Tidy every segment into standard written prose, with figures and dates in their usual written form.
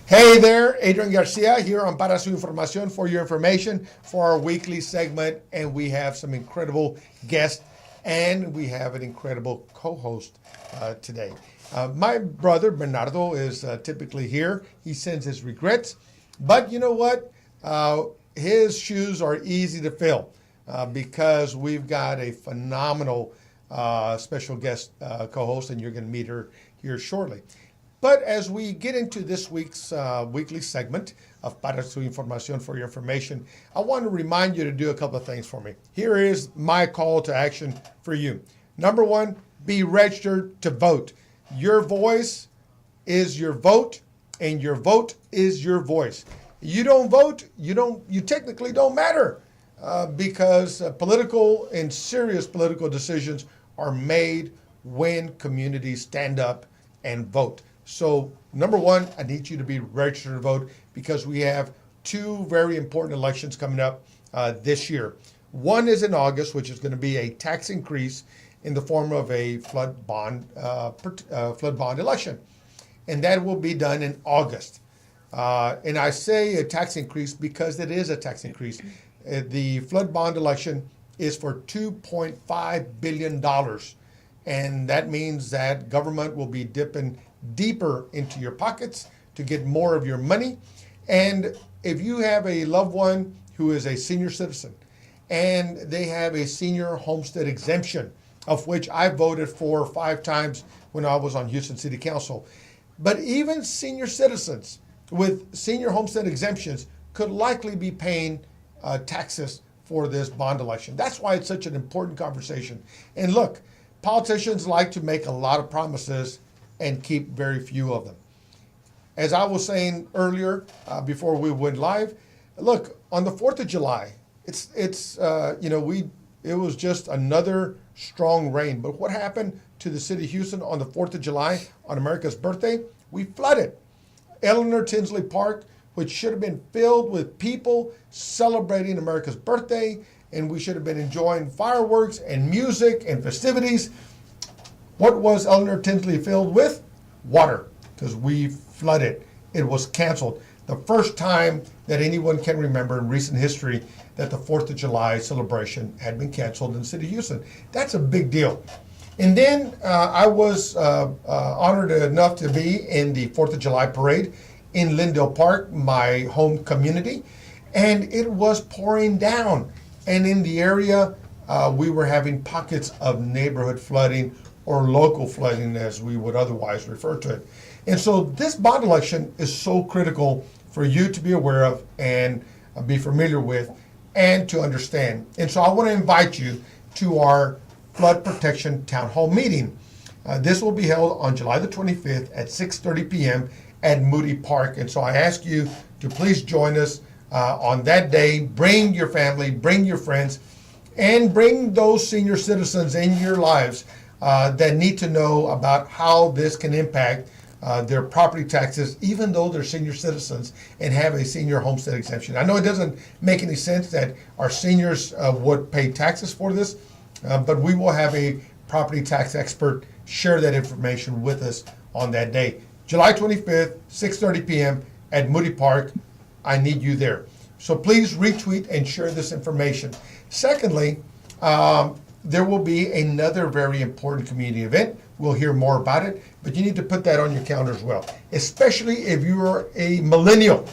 Hey there, Adrian Garcia here on Para Su Información, for your information for our weekly segment. And we have some incredible guests and we have an incredible co-host today. My brother Bernardo is typically here. He sends his regrets, but you know what? His shoes are easy to fill because we've got a phenomenal special guest co-host, and you're going to meet her here shortly. But as we get into this week's weekly segment of Para Su Información, for your information, I want to remind you to do a couple of things for me. Here is my call to action for you. Number one, be registered to vote. Your voice is your vote, and your vote is your voice. You don't vote, you technically don't matter because political and serious political decisions are made when communities stand up and vote. So, number one, I need you to be registered to vote because we have two very important elections coming up this year. One is in August, which is going to be a tax increase in the form of a flood bond election, and that will be done in August. And I say a tax increase because it is a tax increase. The flood bond election is for $2.5 billion, and that means that government will be dipping deeper into your pockets to get more of your money. And if you have a loved one who is a senior citizen and they have a senior homestead exemption, of which I voted for 5 times when I was on Houston City Council, but even senior citizens with senior homestead exemptions could likely be paying taxes for this bond election. That's why it's such an important conversation. And look, politicians like to make a lot of promises and keep very few of them. As I was saying earlier, before we went live, look, on the 4th of July, it was just another strong rain. But what happened to the city of Houston on the 4th of July, on America's birthday? We flooded Eleanor Tinsley Park, which should have been filled with people celebrating America's birthday, and we should have been enjoying fireworks and music and festivities. What was Eleanor Tinsley filled with? Water, because we flooded. It was canceled. The first time that anyone can remember in recent history that the 4th of July celebration had been canceled in the city of Houston. That's a big deal. And then I was honored enough to be in the 4th of July parade in Lindale Park, my home community, and it was pouring down. And in the area, we were having pockets of neighborhood flooding, or local flooding as we would otherwise refer to it. And so this bond election is so critical for you to be aware of and be familiar with and to understand. And so I want to invite you to our flood protection town hall meeting. This will be held on July the 25th at 6:30 p.m. at Moody Park. And so I ask you to please join us on that day. Bring your family, bring your friends, and bring those senior citizens in your lives that need to know about how this can impact their property taxes, even though they're senior citizens and have a senior homestead exemption. I know it doesn't make any sense that our seniors would pay taxes for this, but we will have a property tax expert share that information with us on that day. July 25th, 6:30 p.m. at Moody Park. I need you there. So please retweet and share this information. Secondly, there will be another very important community event. We'll hear more about it, but you need to put that on your calendar as well, especially if you are a millennial.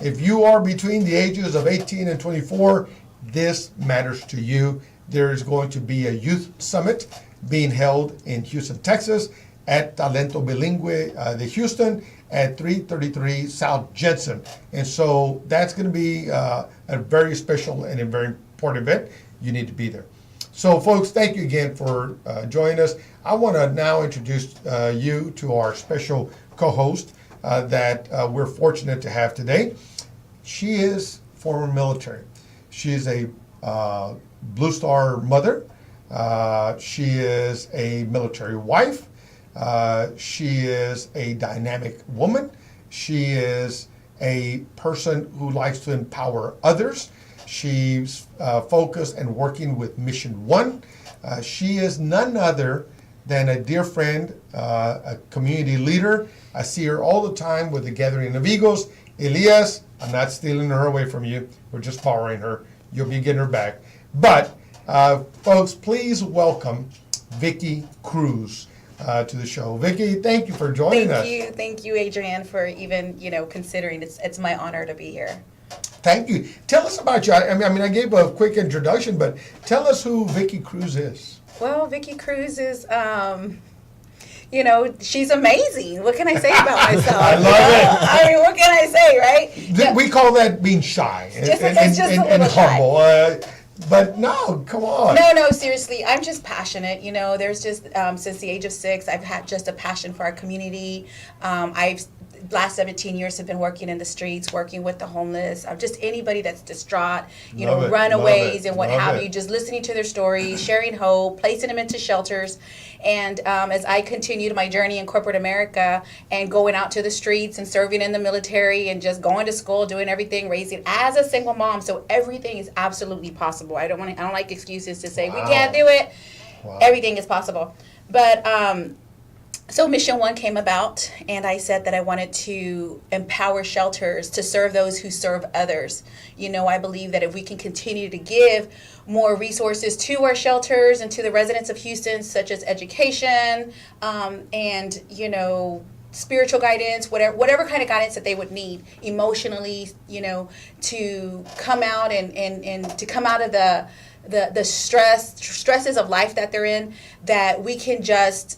If you are between the ages of 18 and 24, this matters to you. There is going to be a youth summit being held in Houston, Texas at Talento Bilingüe de Houston at 333 South Jensen. And so that's going to be a very special and a very important event. You need to be there. So, folks, thank you again for joining us. I want to now introduce you to our special co-host that we're fortunate to have today. She is former military. She is a Blue Star mother. She is a military wife. She is a dynamic woman. She is a person who likes to empower others. She's focused and working with Mission One. She is none other than a dear friend, a community leader. I see her all the time with the Gathering of Eagles. Elias, I'm not stealing her away from you. We're just borrowing her. You'll be getting her back. But, folks, please welcome Vicky Cruz to the show. Vicky, thank you for joining us. Thank you, Adrian, for even considering. It's my honor to be here. Thank you. Tell us about you. I mean, I gave a quick introduction, but tell us who Vicky Cruz is. Well, Vicky Cruz is, she's amazing. What can I say about myself? I love it. I mean, what can I say, right? We call that being shy it's just a little humble. shy. But no, come on. No, seriously. I'm just passionate. There's just, since the age of 6, I've had just a passion for our community. Last 17 years have been working in the streets, working with the homeless, just anybody that's distraught, runaways and what have you, just listening to their stories, sharing hope, placing them into shelters. And as I continued my journey in corporate America and going out to the streets and serving in the military and just going to school, doing everything, raising as a single mom, so everything is absolutely possible. I don't like excuses to say we can't do it. Wow. Everything is possible. But so Mission One came about, and I said that I wanted to empower shelters to serve those who serve others. I believe that if we can continue to give more resources to our shelters and to the residents of Houston, such as education, and spiritual guidance, whatever kind of guidance that they would need emotionally, to come out and to come out of the stresses of life that they're in, that we can just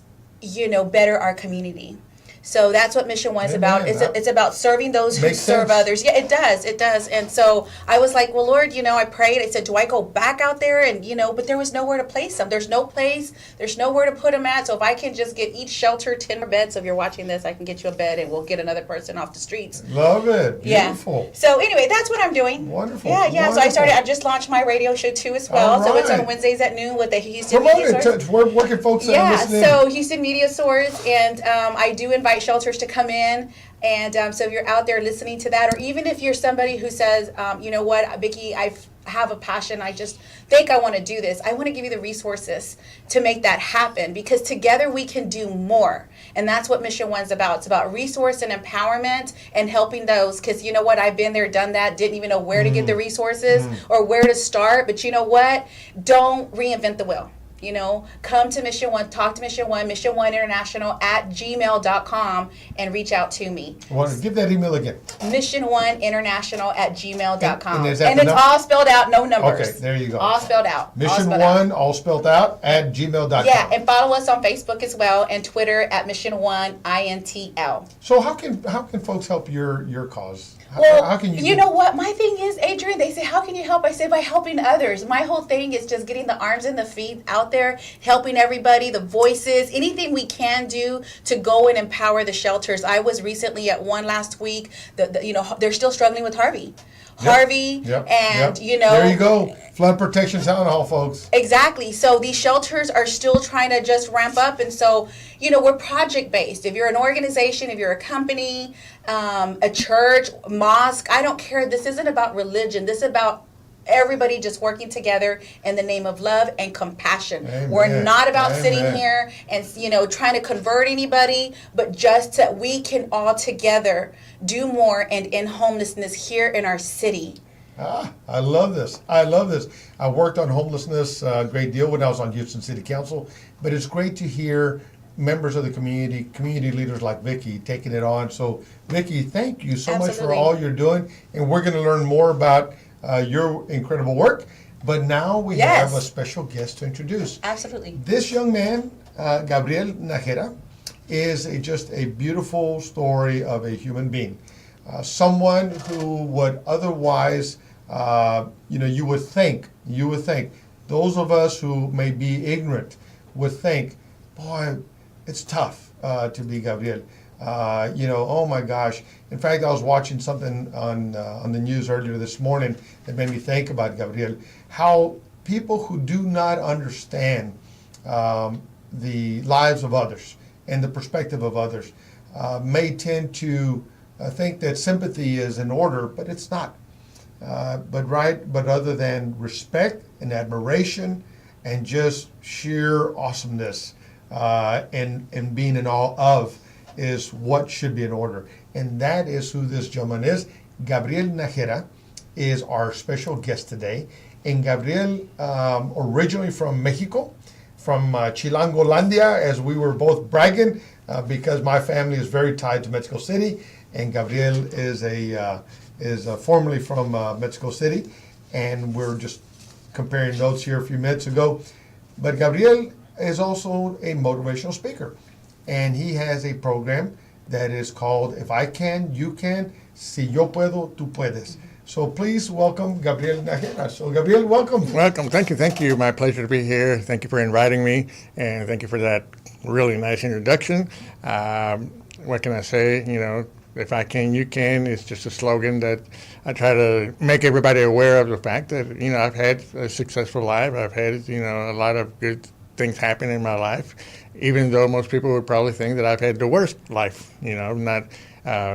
better our community. So that's what Mission One is about. It's about serving those who serve others. Yeah, it does. And so I was like, well, Lord, I prayed. I said, do I go back out there? And, but there was nowhere to place them. There's no place. There's nowhere to put them at. So if I can just get each shelter 10 more beds, so if you're watching this, I can get you a bed and we'll get another person off the streets. Love it. Beautiful. Yeah. So anyway, that's what I'm doing. Wonderful. Yeah. Wonderful. So I just launched my radio show too as well. Right. So it's on Wednesdays at noon with the Houston Media Source. Where can folks listening? So Houston Media Source, and I do invite shelters to come in. And so if you're out there listening to that, or even if you're somebody who says, you know what, Vicki, I have a passion, I just think I want to do this, I want to give you the resources to make that happen, because together we can do more. And that's what Mission One's about. It's about resource and empowerment and helping those, because you know what, I've been there, done that, didn't even know where to get the resources or where to start. But you know what, don't reinvent the wheel. Come to Mission One, talk to Mission One International at gmail.com, and reach out to me. Give that email again. Mission1international at gmail.com. And it's all spelled out, no numbers. Okay, there you go. All spelled out. Mission One, all spelled out, at gmail.com. Yeah, and follow us on Facebook as well, and Twitter at Mission One INTL. So how can folks help your cause? How can you know what? My thing is, Adrian, they say, how can you help? I say, by helping others. My whole thing is just getting the arms and the feet out there, helping everybody, the voices, anything we can do to go and empower the shelters. I was recently at one last week. They're still struggling with Harvey. Yep. And there you go, flood protection town hall, folks. Exactly. So these shelters are still trying to just ramp up, and so we're project based. If you're an organization, if you're a company, a church, mosque, I don't care. This isn't about religion. This is about everybody just working together in the name of love and compassion. Amen. We're not about sitting here and trying to convert anybody, but just that we can all together do more and end homelessness here in our city. I love this. I worked on homelessness a great deal when I was on Houston City Council, but it's great to hear members of the community leaders like Vicky taking it on. So Vicky, thank you so much for all you're doing, and we're going to learn more about your incredible work. But now we have a special guest to introduce. Absolutely. This young man, Gabriel Najera, is just a beautiful story of a human being. Someone who would otherwise, you would think, those of us who may be ignorant would think, boy, it's tough to be Gabriel. Oh my gosh. In fact, I was watching something on the news earlier this morning that made me think about Gabriel, how people who do not understand the lives of others and the perspective of others may tend to think that sympathy is in order, but it's not. But other than respect and admiration and just sheer awesomeness, and being in awe of is what should be in order. And that is who this gentleman is. Gabriel Najera is our special guest today. And Gabriel, originally from Mexico, from Chilangolandia, as we were both bragging, because my family is very tied to Mexico City, and Gabriel is formerly from Mexico City, and we're just comparing notes here a few minutes ago. But Gabriel is also a motivational speaker, and he has a program that is called If I Can, You Can, Si Yo Puedo, Tú Puedes. So please welcome Gabriel Najera. So Gabriel, welcome. Welcome. Thank you. My pleasure to be here. Thank you for inviting me, and thank you for that really nice introduction. What can I say? You know, if I can, you can. It's just a slogan that I try to make everybody aware of the fact that, you know, I've had a successful life. I've had, you know, a lot of good things happen in my life, even though most people would probably think that I've had the worst life. You know, not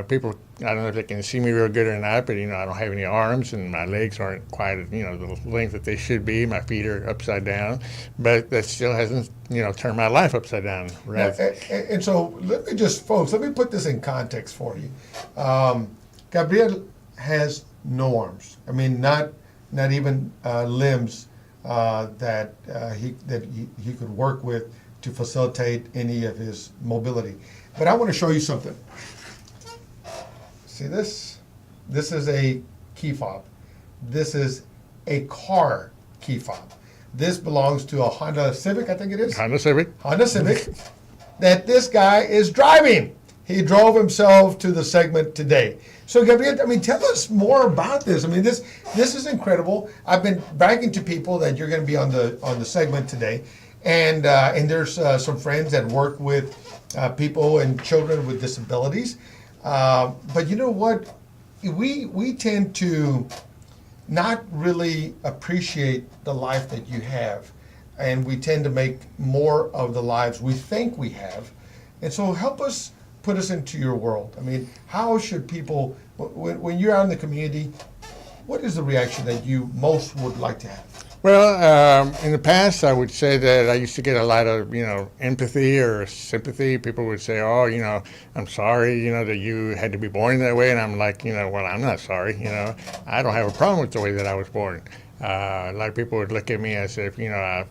people. I don't know if they can see me real good or not, but, you know, I don't have any arms and my legs aren't quite, you know, the length that they should be. My feet are upside down, but that still hasn't, you know, turned my life upside down. Right? And so let me just, folks, let me put this in context for you. Gabriel has no arms. I mean, not even limbs that he could work with to facilitate any of his mobility. But I want to show you something. See this? This is a key fob. This is a car key fob. This belongs to a Honda Civic, I think it is. Honda Civic. Honda Civic that this guy is driving. He drove himself to the segment today. So Gabriel, I mean, tell us more about this. I mean, this is incredible. I've been bragging to people that you're going to be on the segment today, and there's some friends that work with people and children with disabilities. But you know what? We tend to not really appreciate the life that you have, and we tend to make more of the lives we think we have. And so help us put us into your world. I mean, how should people, when you're out in the community, what is the reaction that you most would like to have? Well, in the past, I would say that I used to get a lot of, you know, empathy or sympathy. People would say, oh, you know, I'm sorry, you know, that you had to be born that way. And I'm like, you know, well, I'm not sorry. You know, I don't have a problem with the way that I was born. A lot of people would look at me as if, you know,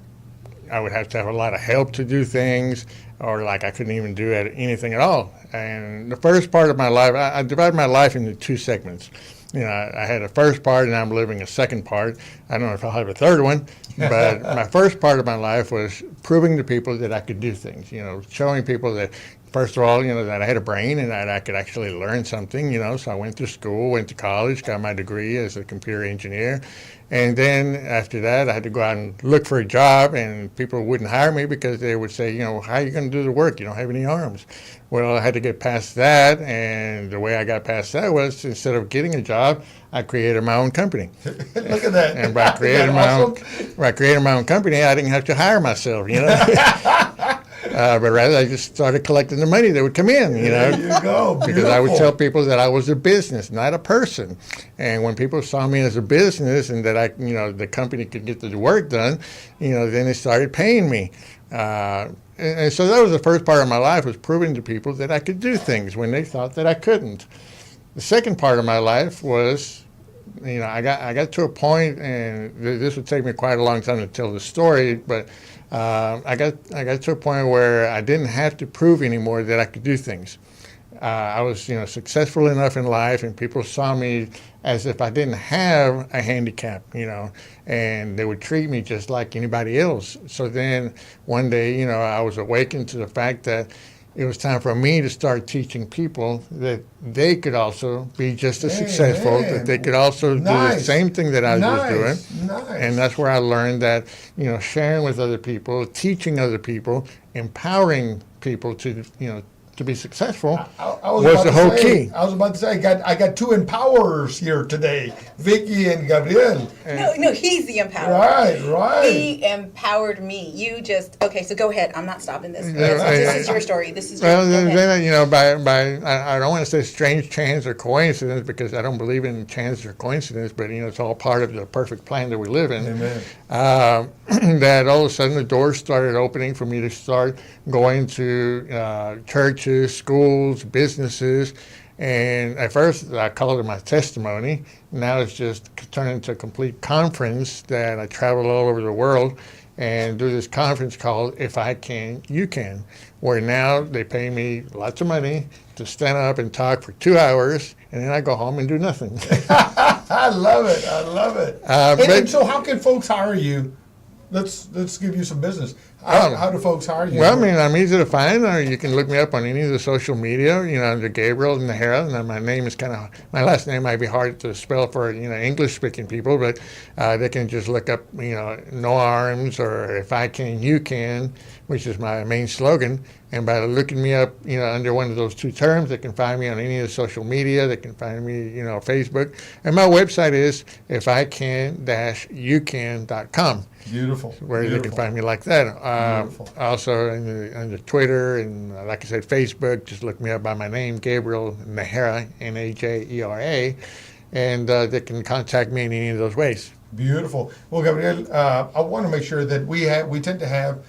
I would have to have a lot of help to do things, or like I couldn't even do anything at all. And the first part of my life, I divided my life into two segments. You know, I had a first part, and I'm living a second part. I don't know if I'll have a third one, but my first part of my life was proving to people that I could do things. You know, showing people that, first of all, you know, that I had a brain and that I could actually learn something. You know, so I went to school, went to college, got my degree as a computer engineer, and then after that, I had to go out and look for a job, and people wouldn't hire me because they would say, you know, how are you going to do the work? You don't have any arms. Well, I had to get past that, and the way I got past that was, instead of getting a job, I created my own company. Look at that. And by creating my own company, I didn't have to hire myself, you know. But rather, I just started collecting the money that would come in, you know. There you go. Because I would tell people that I was a business, not a person. And when people saw me as a business and that I, you know, the company could get the work done, you know, then they started paying me. And so that was the first part of my life, was proving to people that I could do things when they thought that I couldn't. The second part of my life was, you know, I got to a point, and this would take me quite a long time to tell the story, but I got to a point where I didn't have to prove anymore that I could do things. I was, you know, successful enough in life, and people saw me as if I didn't have a handicap, you know, and they would treat me just like anybody else. So then one day, you know, I was awakened to the fact that it was time for me to start teaching people that they could also be just as successful, that they could also do the same thing that I was doing. And that's where I learned that, you know, sharing with other people, teaching other people, empowering people to, you know, to be successful I was was about the to whole say, key. I was about to say, I got two empowerers here today, Vicky and Gabriel. No, he's the empowerer. Right. He empowered me. You just okay. So go ahead. I'm not stopping this. Yeah, This is your story. This is your. Well, Go ahead. then, you know, I don't want to say strange chance or coincidence because I don't believe in chance or coincidence, but, you know, it's all part of the perfect plan that we live in. Amen. That all of a sudden the doors started opening for me to start going to churches, schools, businesses. And at first I called it my testimony. Now it's just turned into a complete conference that I travel all over the world and do this conference called If I Can, You Can, where now they pay me lots of money to stand up and talk for 2 hours, and then I go home and do nothing. I love it. And but- so how can folks hire you? Let's give you some business. How do folks hire you? Well, I mean, I'm easy to find, or you can look me up on any of the social media, you know, under Gabriel Najera. And my name is my last name might be hard to spell for, you know, English-speaking people, but they can just look up, you know, No Arms or If I Can, You Can, which is my main slogan. And by looking me up, you know, under one of those two terms, they can find me on any of the social media. They can find me, you know, Facebook. And my website is ifican-ucan.com. Beautiful. Where they can find me like that. Beautiful. Also under Twitter and like I said, Facebook. Just look me up by my name, Gabriel Najera, Najera, and they can contact me in any of those ways. Beautiful. Well, Gabriel, I want to make sure that we tend to have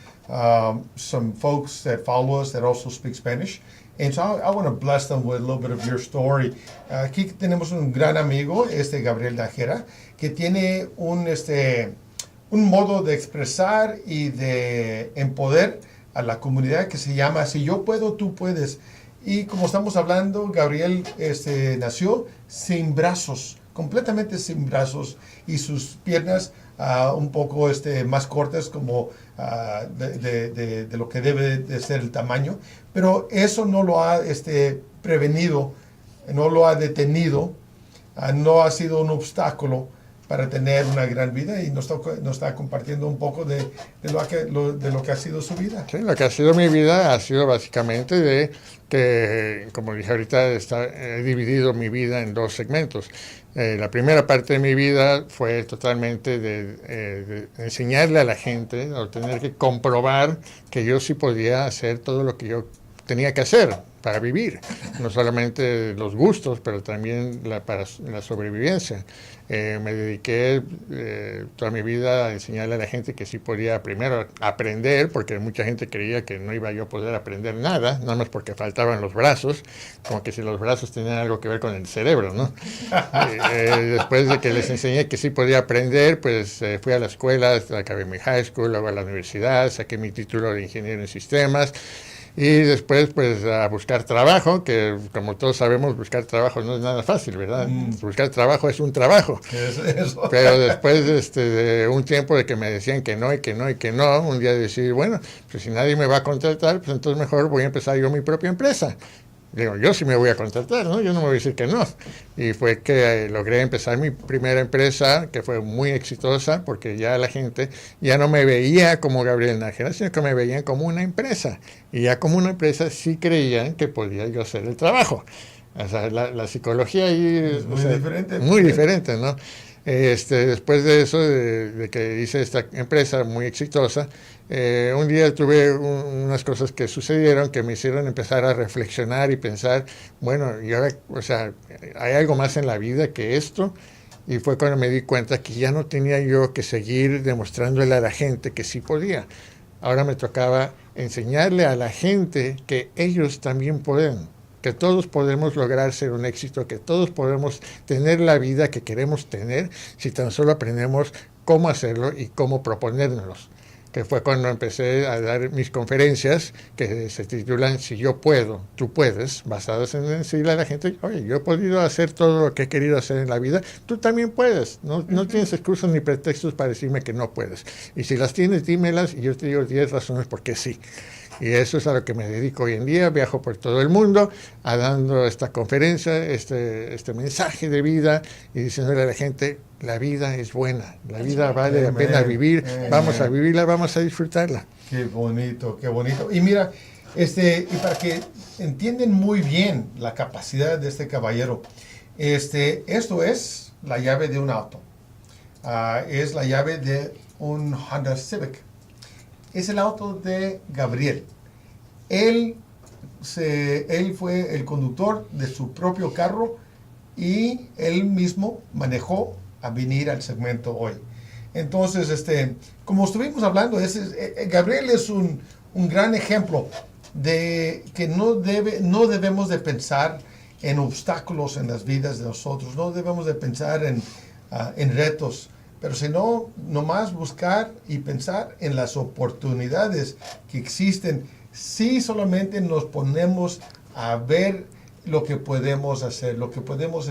some folks that follow us that also speak Spanish. And so I want to bless them with a little bit of your story. Aquí tenemos un gran amigo, Gabriel Najera, que tiene un modo de expresar y de empoderar a la comunidad que se llama Si yo puedo, tú puedes. Y como estamos hablando, Gabriel nació sin brazos, completamente sin brazos, y sus piernas un poco más cortas como de lo que debe de ser el tamaño. Pero eso no lo ha prevenido, no lo ha detenido, no ha sido un obstáculo para tener una gran vida, y nos está compartiendo un poco de lo que ha sido su vida. Sí, lo que ha sido mi vida ha sido básicamente de que, como dije ahorita, he dividido mi vida en dos segmentos. La primera parte de mi vida fue totalmente de enseñarle a la gente, o tener que comprobar que yo sí podía hacer todo lo que yo tenía que hacer para vivir, no solamente los gustos, pero también para la sobrevivencia. Me dediqué toda mi vida a enseñarle a la gente que sí podía primero aprender, porque mucha gente creía que no iba yo a poder aprender nada más porque faltaban los brazos, como que si los brazos tenían algo que ver con el cerebro, ¿no? Después de que les enseñé que sí podía aprender, pues fui a la escuela, acabé mi high school, luego a la universidad, saqué mi título de ingeniero en sistemas. Y después, pues, a buscar trabajo, que como todos sabemos, buscar trabajo no es nada fácil, ¿verdad? Buscar trabajo es un trabajo. Eso. Pero después de un tiempo de que me decían que no, y que no, y que no, un día decidí, bueno, pues si nadie me va a contratar, pues entonces mejor voy a empezar yo mi propia empresa. Digo, yo sí me voy a contratar, ¿no? Yo no me voy a decir que no. Y fue que logré empezar mi primera empresa, que fue muy exitosa, porque ya la gente ya no me veía como Gabriel Najera, sino que me veían como una empresa. Y ya como una empresa sí creían que podía yo hacer el trabajo. O sea, la psicología ahí es muy diferente. Muy diferente, ¿no? Después de eso, de que hice esta empresa muy exitosa, un día tuve unas cosas que sucedieron que me hicieron empezar a reflexionar y pensar, bueno, y ahora, o sea, hay algo más en la vida que esto. Y fue cuando me di cuenta que ya no tenía yo que seguir demostrándole a la gente que sí podía. Ahora me tocaba enseñarle a la gente que ellos también pueden, que todos podemos lograr ser un éxito, que todos podemos tener la vida que queremos tener si tan solo aprendemos cómo hacerlo y cómo proponérnoslos. Que fue cuando empecé a dar mis conferencias que se titulan Si yo puedo, tú puedes, basadas en decirle a la gente, oye, yo he podido hacer todo lo que he querido hacer en la vida, tú también puedes, no tienes excusas ni pretextos para decirme que no puedes. Y si las tienes, dímelas y yo te digo 10 razones por qué sí. Y eso es a lo que me dedico hoy en día. Viajo por todo el mundo dando esta conferencia, este mensaje de vida y diciéndole a la gente, la vida es buena, la vida vale la pena vivir, vamos a vivirla, vamos a disfrutarla. Qué bonito, qué bonito. Y mira, Y para que entiendan muy bien la capacidad de este caballero, esto es la llave de un auto. Es la llave de un Honda Civic. Es el auto de Gabriel. Él fue el conductor de su propio carro y él mismo manejó a venir al segmento hoy. Entonces, como estuvimos hablando, Gabriel es un gran ejemplo de que no debemos de pensar en obstáculos en las vidas de nosotros, no debemos de pensar en retos, pero sino nomás buscar y pensar en las oportunidades que existen si solamente nos ponemos a ver lo que podemos hacer, lo que podemos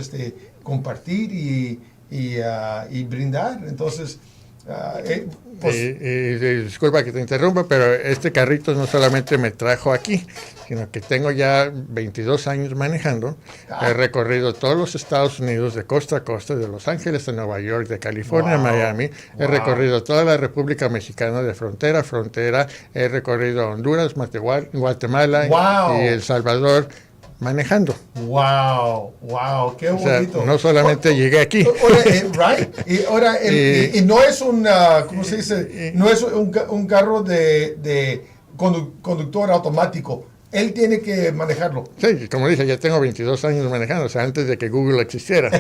compartir y brindar. Entonces, pues, disculpa que te interrumpa, pero este carrito no solamente me trajo aquí, sino que tengo ya 22 años manejando. He recorrido todos los Estados Unidos de costa a costa, de Los Ángeles a Nueva York, de California a Miami. He recorrido toda la República Mexicana de frontera a frontera. He recorrido Honduras, Guatemala y El Salvador manejando. Wow, qué bonito. O sea, no solamente llegué aquí. Y no es ¿cómo se dice? No es un carro de conductor automático. Él tiene que manejarlo. Sí, como dije, ya tengo 22 años manejando, o sea, antes de que Google existiera.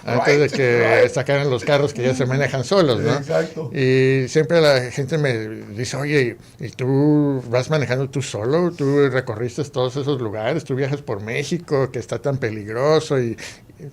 Antes de que sacaran los carros que ya se manejan solos, ¿no? Exacto. Y siempre la gente me dice, oye, ¿y tú vas manejando tú solo? ¿Tú recorriste todos esos lugares? ¿Tú viajas por México, que está tan peligroso? Y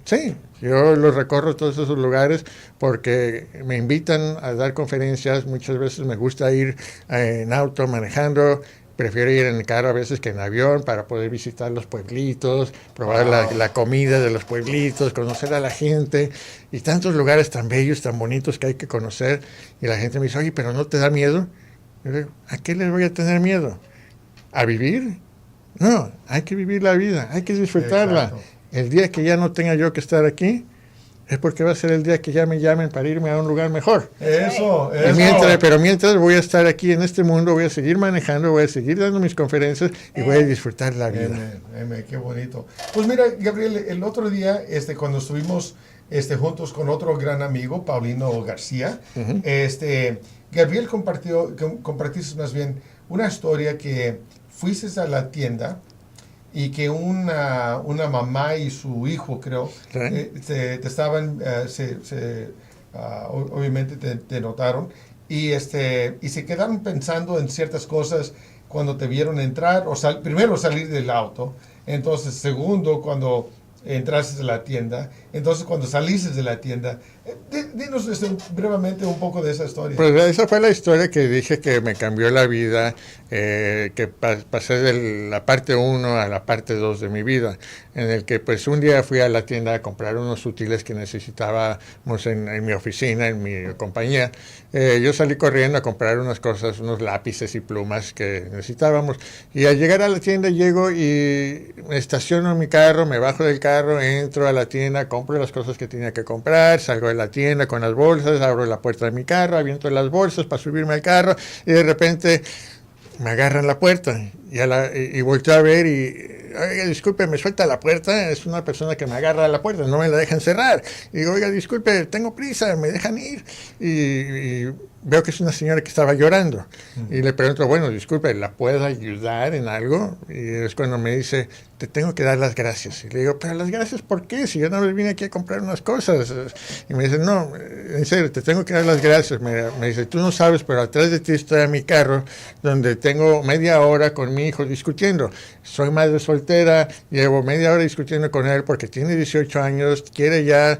sí, yo los recorro todos esos lugares porque me invitan a dar conferencias. Muchas veces me gusta ir en auto manejando. Prefiero ir en carro a veces que en avión para poder visitar los pueblitos, probar la comida de los pueblitos, conocer a la gente y tantos lugares tan bellos, tan bonitos que hay que conocer. Y la gente me dice, oye, ¿pero no te da miedo? Yo digo, ¿a qué les voy a tener miedo? ¿A vivir? No, hay que vivir la vida, hay que disfrutarla. Exacto. El día que ya no tenga yo que estar aquí, es porque va a ser el día que ya me llamen para irme a un lugar mejor. Eso. Pero mientras voy a estar aquí en este mundo, voy a seguir manejando, voy a seguir dando mis conferencias y voy a disfrutar la vida. Qué bonito. Pues mira, Gabriel, el otro día, cuando estuvimos juntos con otro gran amigo, Paulino García, Gabriel compartiste más bien una historia que fuiste a la tienda y que una mamá y su hijo, creo, Sí. te estaban, obviamente te notaron, y se quedaron pensando en ciertas cosas cuando te vieron entrar, primero salir del auto, entonces segundo cuando entraste a la tienda, entonces cuando saliste de la tienda. Dinos brevemente un poco de esa historia. Pues esa fue la historia que dije que me cambió la vida, que pasé de la parte 1 a la parte 2 de mi vida, en el que pues un día fui a la tienda a comprar unos útiles que necesitábamos en mi oficina, en mi compañía. Yo salí corriendo a comprar unas cosas, unos lápices y plumas que necesitábamos, y al llegar a la tienda llego y me estaciono en mi carro, me bajo del carro, entro a la tienda, compro las cosas que tenía que comprar, salgo de la tienda con las bolsas, abro la puerta de mi carro, aviento las bolsas para subirme al carro y de repente me agarran la puerta y volteo a ver y, oiga, disculpe, me suelta la puerta, es una persona que me agarra la puerta, no me la dejan cerrar. Y digo, oiga, disculpe, tengo prisa, me dejan ir. Y veo que es una señora que estaba llorando. Y le pregunto, bueno, disculpe, ¿la puedo ayudar en algo? Y es cuando me dice, te tengo que dar las gracias. Y le digo, pero las gracias, ¿por qué? Si yo no vine aquí a comprar unas cosas. Y me dice, no, en serio, te tengo que dar las gracias. Me dice, tú no sabes, pero atrás de ti está mi carro, donde tengo media hora con mi hijo discutiendo. Soy madre soltera, llevo media hora discutiendo con él porque tiene 18 años, quiere ya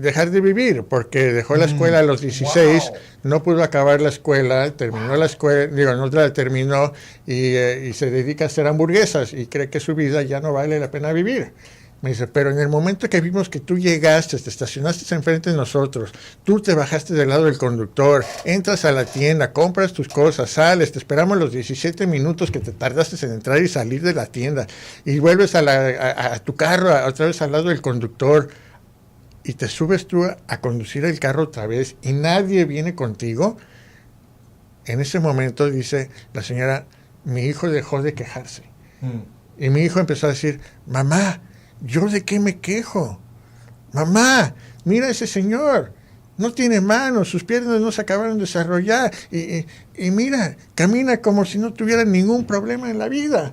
dejar de vivir porque dejó la escuela a los 16, Wow. no pudo acabar la escuela, terminó la escuela, no la terminó y se dedica a hacer hamburguesas y cree que su vida ya no vale la pena vivir. Me dice, pero en el momento que vimos que tú llegaste, te estacionaste enfrente de nosotros, tú te bajaste del lado del conductor, entras a la tienda, compras tus cosas, sales, te esperamos los 17 minutos que te tardaste en entrar y salir de la tienda y vuelves a tu carro, otra vez al lado del conductor y te subes tú a conducir el carro otra vez y nadie viene contigo. En ese momento dice la señora, mi hijo dejó de quejarse. Y mi hijo empezó a decir, mamá, ¿yo de qué me quejo? Mamá, mira ese señor, no tiene manos, sus piernas no se acabaron de desarrollar y mira, camina como si no tuviera ningún problema en la vida.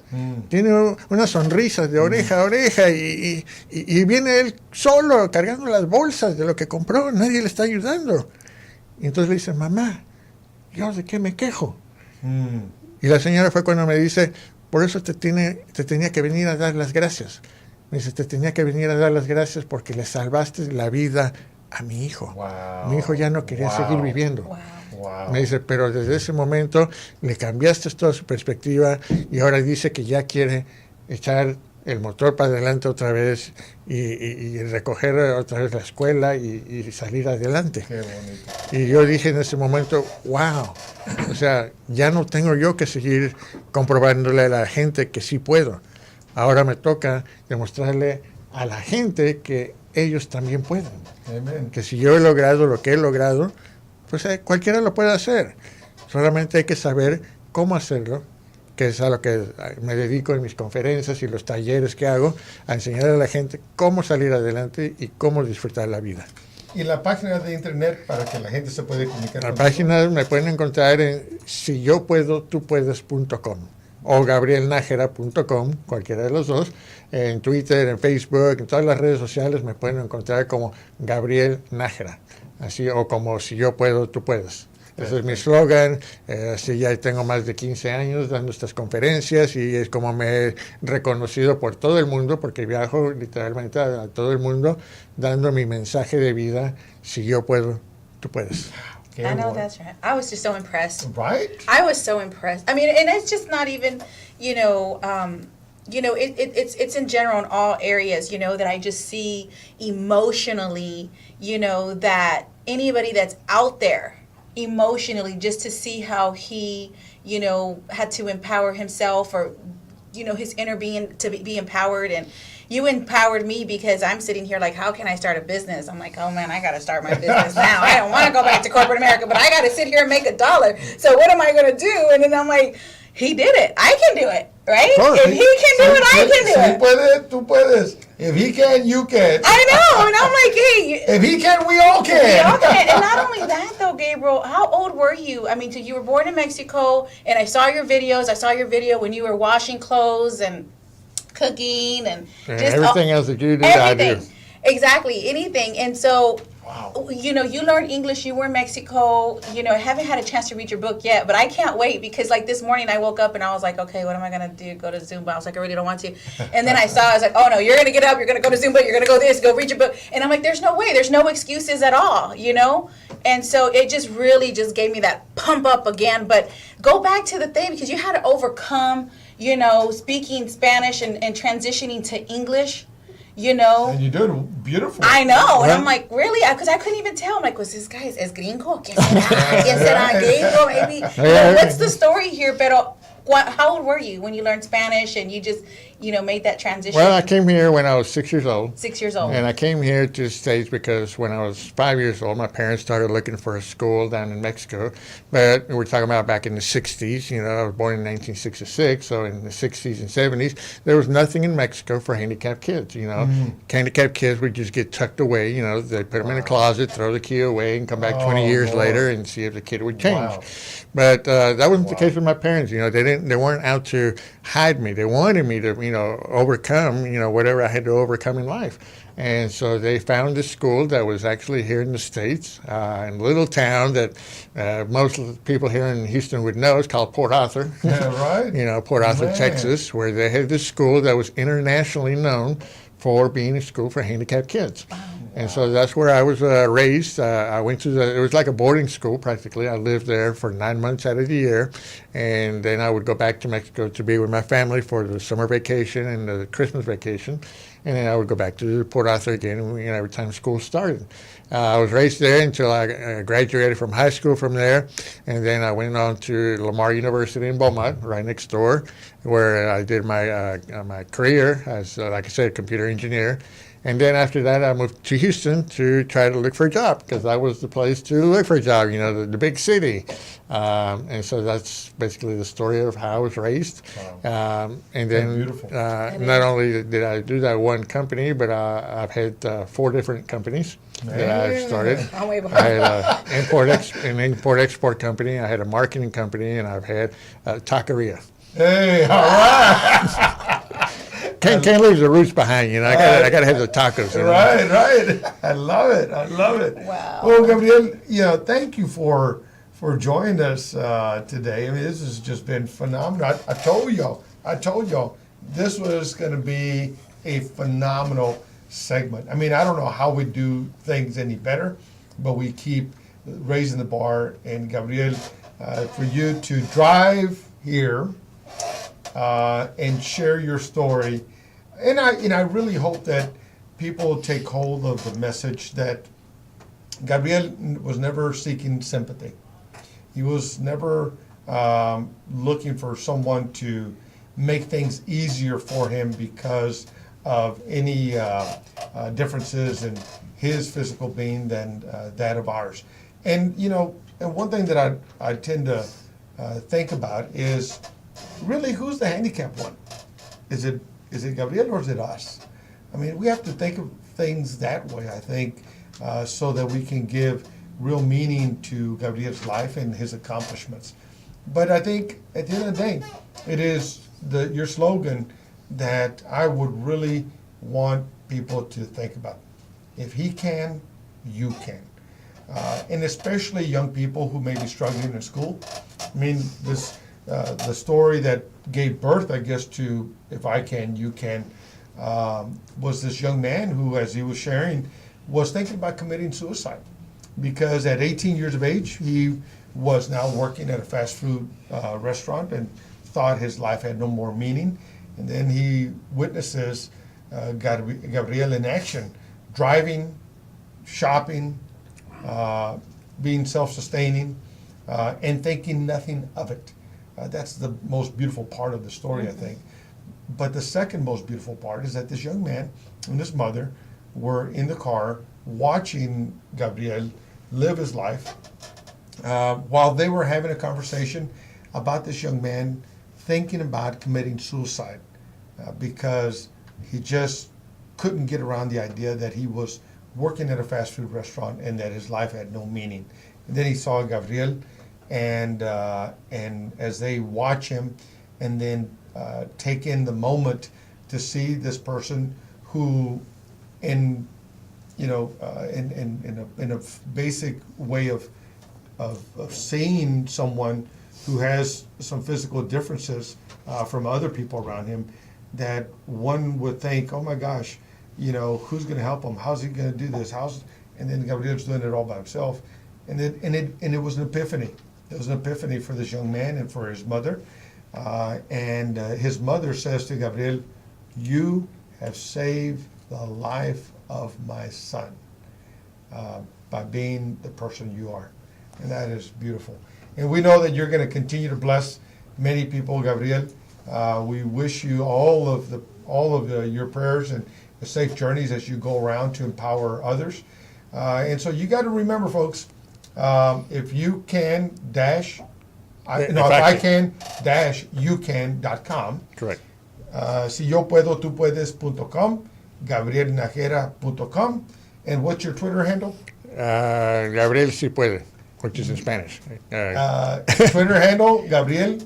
Tiene una sonrisa de oreja a oreja y viene él solo cargando las bolsas de lo que compró, nadie le está ayudando. Y entonces le dice, mamá, ¿yo de qué me quejo? Y la señora fue cuando me dice, por eso te tenía que venir a dar las gracias. Me dice, te tenía que venir a dar las gracias porque le salvaste la vida a mi hijo. Wow. Mi hijo ya no quería seguir viviendo. Wow. Wow. Me dice, pero desde ese momento le cambiaste toda su perspectiva y ahora dice que ya quiere echar el motor para adelante otra vez y recoger otra vez la escuela y salir adelante. Qué bonito. Y yo dije en ese momento, wow, o sea, ya no tengo yo que seguir comprobándole a la gente que sí puedo. Ahora me toca demostrarle a la gente que ellos también pueden. Amen. Que si yo he logrado lo que he logrado, pues cualquiera lo puede hacer. Solamente hay que saber cómo hacerlo, que es a lo que me dedico en mis conferencias y los talleres que hago, a enseñar a la gente cómo salir adelante y cómo disfrutar la vida. Y la página de internet para que la gente se pueda comunicar. La contigo. página me pueden encontrar en siyopuedotupuedes.com o gabrielnájera.com, cualquiera de los dos. En Twitter, en Facebook, en todas las redes sociales me pueden encontrar como Gabriel Nájera, así, o como Si yo puedo, tú puedes. Ese es mi eslogan. Así ya tengo más de 15 años dando estas conferencias y es como me he reconocido por todo el mundo, porque viajo literalmente a todo el mundo dando mi mensaje de vida. Si yo puedo, tú puedes. Qué I know bueno. that's right. I was just so impressed. Right? I was so impressed. I mean, and it's just not even, it's in general in all areas, that I just see emotionally, that anybody that's out there emotionally, just to see how he, had to empower himself or, his inner being to be empowered. And you empowered me because I'm sitting here like, how can I start a business? I'm like, oh man, I got to start my business now. I don't want to go back to corporate America, but I got to sit here and make $1. So what am I going to do? And then I'm like, he did it. I can do it, right? course. If he can do it, I can do Si it. puede, tú puedes. If he can, you can. I know. And I'm like, hey, If he can, we all can. okay. And not only that, though, Gabriel, how old were you? I mean, so you were born in Mexico, and I saw your videos. I saw your video when you were washing clothes and cooking and And just everything else that you do, I do. everything. Exactly, anything. And so, Wow. you learned English. You were in Mexico. I haven't had a chance to read your book yet, but I can't wait because, like, this morning I woke up and I was like, okay, what am I going to do? Go to Zumba. I was like, I really don't want to. And then I was like, oh, no, you're going to get up. You're going to go to Zumba. You're going to go this, go read your book. And I'm like, there's no way. There's no excuses at all, And so it just really just gave me that pump up again. But go back to the thing because you had to overcome, speaking Spanish and transitioning to English. And you do it beautiful. I know, and Well- I'm like, really? Because I couldn't even tell. I'm like, was this guy es gringo? ¿Qué será? ¿Qué será? Gringo, maybe. What's the story here? Pero, how old were you when you learned Spanish and you just, made that transition? Well, I came here when I was 6 years old. 6 years old. And I came here to the States because when I was 5 years old, my parents started looking for a school down in Mexico. But we're talking about back in the 60s. I was born in 1966, so in the 60s and 70s, there was nothing in Mexico for handicapped kids. Handicapped kids would just get tucked away. They put them in a closet, throw the key away, and come back 20 Oh, years Lord. later and see if the kid would change. Wow. But that wasn't the Wow. case with my parents. They weren't out to hide me. They wanted me to, overcome, whatever I had to overcome in life. And so they found a school that was actually here in the States, in a little town that most of the people here in Houston would know. It's called Port Arthur. Yeah, right? Port Arthur, Man. Texas, where they had this school that was internationally known for being a school for handicapped kids. And so that's where I was raised. I went to it was like a boarding school practically. I lived there for 9 months out of the year. And then I would go back to Mexico to be with my family for the summer vacation and the Christmas vacation. And then I would go back to Port Arthur again every time school started. I was raised there until I graduated from high school from there. And then I went on to Lamar University in Beaumont, right next door, where I did my career as, like I said, computer engineer. And then after that, I moved to Houston to try to look for a job because that was the place to look for a job, the big city. And so that's basically the story of how I was raised. And then beautiful. not only did I do that one company, but I've had 4 different companies that I've started. I'm way I behind. had an import-export company. I had a marketing company, and I've had a taqueria. Hey, all right. Can't leave the roots behind, I gotta have the tacos. Right. I love it. Wow. Well, Gabriel, thank you for joining us today. I mean, this has just been phenomenal. I told y'all, this was going to be a phenomenal segment. I mean, I don't know how we do things any better, but we keep raising the bar. And Gabriel, for you to drive here and share your story, and I really hope that people take hold of the message that Gabriel was never seeking sympathy. He was never looking for someone to make things easier for him because of any differences in his physical being than that of ours. And and one thing that I tend to think about is really who's the handicapped one? Is it Gabriel or is it us? I mean, we have to think of things that way, I think, so that we can give real meaning to Gabriel's life and his accomplishments. But I think at the end of the day, it is your slogan that I would really want people to think about. If he can, you can. And especially young people who may be struggling in school. I mean, the story that gave birth, I guess, to If I Can, You Can, was this young man who, as he was sharing, was thinking about committing suicide. Because at 18 years of age, he was now working at a fast food restaurant and thought his life had no more meaning. And then he witnesses Gabriel in action, driving, shopping, being self-sustaining, and thinking nothing of it. That's the most beautiful part of the story, I think. But the second most beautiful part is that this young man and his mother were in the car watching Gabriel live his life while they were having a conversation about this young man thinking about committing suicide because he just couldn't get around the idea that he was working at a fast food restaurant and that his life had no meaning. And then he saw Gabriel, and as they watch him and then take in the moment to see this person who in a basic way of seeing someone who has some physical differences from other people around him, that one would think, oh my gosh, who's going to help him? How's he going to do this? And then Gabriel's doing it all by himself, and it was an epiphany. It was an epiphany for this young man and for his mother, and his mother says to Gabriel, "You have saved the life of my son by being the person you are," and that is beautiful. And we know that you're going to continue to bless many people, Gabriel. We wish you all of your prayers and the safe journeys as you go around to empower others. And so you got to remember, folks, if you can dash, if I can dash youcan.com. Correct. Si yo puedo, tú puedes.com, gabrielnajera.com. And what's your Twitter handle? Gabriel Si Puede, which is in Spanish. Twitter handle, Gabriel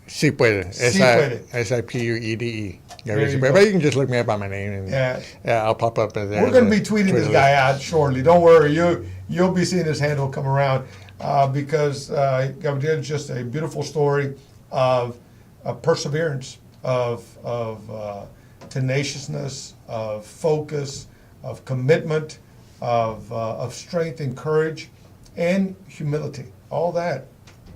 Si Puede. Si Puede. SIPUEDE. There Gabriel Si you Puede. go. But you can just look me up by my name, and Yeah. I'll pop up there. We're going to be tweeting this guy out shortly. Don't worry, you'll be seeing his handle come around because Gabriel is just a beautiful story of perseverance, of tenaciousness, of focus, of commitment, of strength and courage, and humility. All that,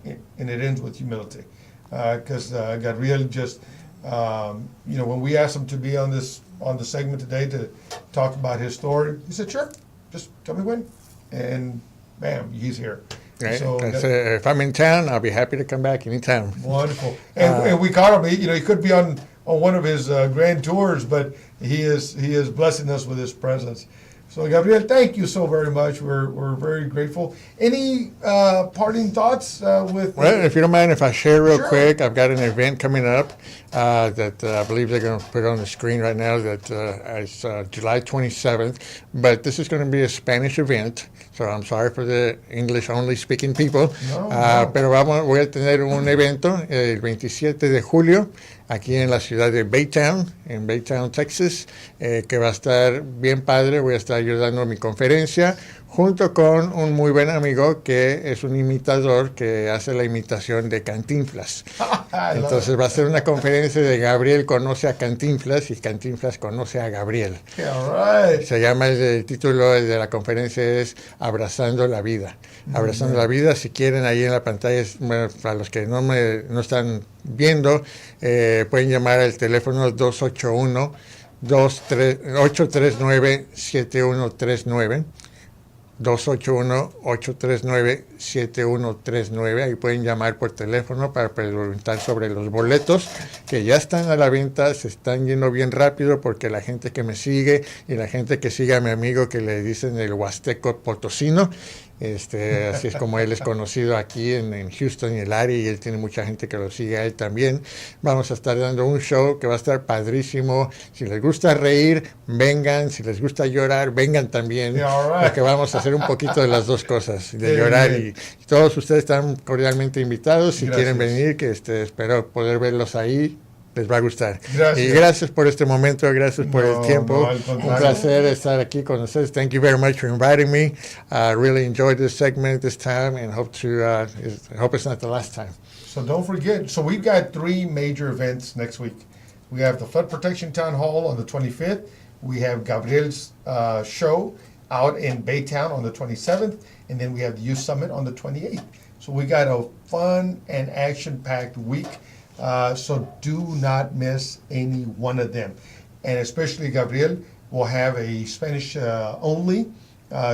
and it ends with humility, because Gabriel just. When we asked him to be on the segment today to talk about his story, he said, "Sure, just tell me when," and bam, he's here. Right. So if I'm in town, I'll be happy to come back anytime. wonderful. And we caught him. He could be on on one of his grand tours, but he is blessing us with his presence. So, Gabriel, thank you so very much. We're very grateful. Any parting thoughts with? Well, if you don't mind, if I share real Sure. quick, I've got an event coming up that I believe they're going to put on the screen right now. That is July 27th. But this is going to be a Spanish event, so I'm sorry for the English-only speaking people. No, no. Pero voy a tener un evento el 27 de julio aquí en la ciudad de Baytown, en Baytown, Texas, que va a estar bien padre. Voy a estar ayudando a mi conferencia junto con un muy buen amigo que es un imitador que hace la imitación de Cantinflas. Entonces va a ser una conferencia de Gabriel conoce a Cantinflas y Cantinflas conoce a Gabriel. All right. Se llama, el título de la conferencia es Abrazando la Vida. Abrazando la Vida, si quieren ahí en la pantalla, bueno, para los que no están viendo, pueden llamar al teléfono 281-839-7139. 281-839-7139. Ahí pueden llamar por teléfono para preguntar sobre los boletos que ya están a la venta. Se están yendo bien rápido porque la gente que me sigue y la gente que sigue a mi amigo que le dicen el Huasteco Potosino, así es como él es conocido aquí en Houston y el área, y él tiene mucha gente que lo sigue a él también. Vamos a estar dando un show que va a estar padrísimo. Si les gusta reír, vengan. Si les gusta llorar, vengan también. Yeah, all right. Porque vamos a hacer un poquito de las dos cosas, de Bien, llorar bien. y todos ustedes están cordialmente invitados. Si Gracias. quieren venir, que espero poder verlos ahí. Les va a gustar. Gracias. Y gracias por este momento, gracias por No, el tiempo. no, al Un contrario. placer estar aquí con ustedes. Thank you very much for inviting me. I really enjoyed this segment this time and hope it's not the last time. So don't forget. So we've got 3 major events next week. We have the Flood Protection Town Hall on the 25th. We have Gabriel's show out in Baytown on the 27th. And then we have the Youth Summit on the 28th. So we got a fun and action-packed week. So do not miss any one of them. And especially Gabriel will have a Spanish only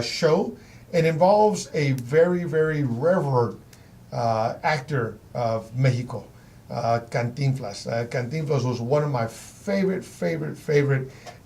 show. It involves a very, very revered actor of Mexico, Cantinflas. Cantinflas was one of my favorite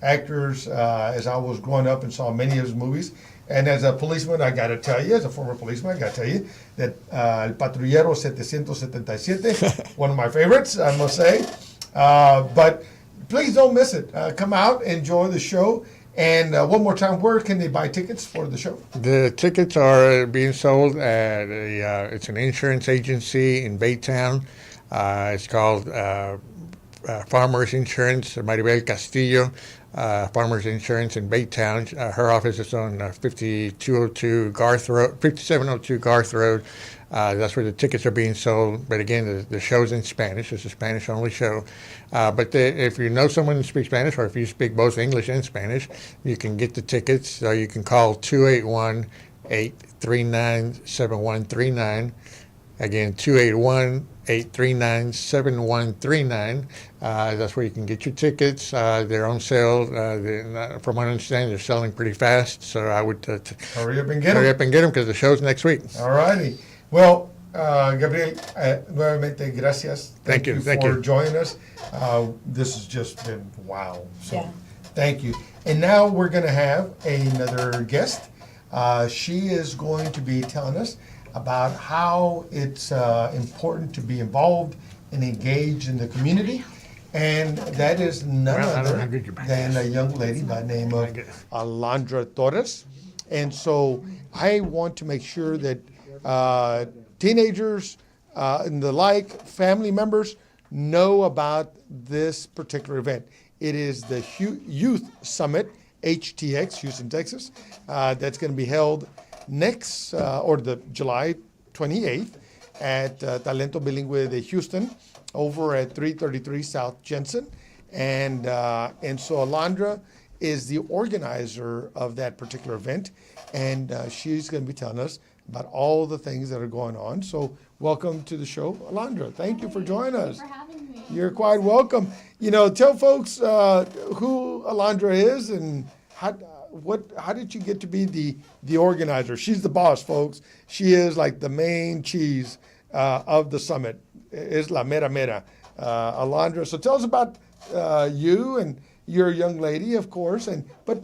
actors as I was growing up and saw many of his movies. And as a policeman, I got to tell you, as a former policeman, I got to tell you that El Patrullero 777, one of my favorites, I must say. But please don't miss it. Come out, enjoy the show. And one more time, where can they buy tickets for the show? The tickets are being sold at it's an insurance agency in Baytown. It's called Farmers Insurance, Maribel Castillo. Farmers Insurance in Baytown. Her office is on 5702 Garth Road. That's where the tickets are being sold. But again, the show's in Spanish. It's a Spanish-only show. But if you know someone who speaks Spanish, or if you speak both English and Spanish, you can get the tickets. So you can call 281-839-7139. Again, 281-839-7139. That's where you can get your tickets. They're on sale. From what I understand, they're selling pretty fast. So I would Hurry up and get hurry them. up and get them because the show's next week. All righty. Well, Gabriel, nuevamente, gracias. Thank you, thank for you. joining us. This has just been wow. So Yeah. thank you. And now we're going to have another guest. She is going to be telling us about how it's important to be involved and engaged in the community. And that is none Well, I don't know other how good your back than is. a young lady by the name of Alondra Torres. And so I want to make sure that teenagers and the like, family members, know about this particular event. It is the Youth Summit, HTX, Houston, Texas. That's going to be held next, or the July 28th at Talento Bilingüe de Houston over at 333 South Jensen. And so Alondra is the organizer of that particular event, and she's going to be telling us about all the things that are going on. So welcome to the show, Alondra. Thank you for joining us. Thank you for having me. You're quite welcome. You know, tell folks who Alondra is and how did you get to be the organizer? She's the boss, folks. She is like the main cheese of the summit. Es la mera mera. Alondra. So tell us about you, and you're a young lady, of course, but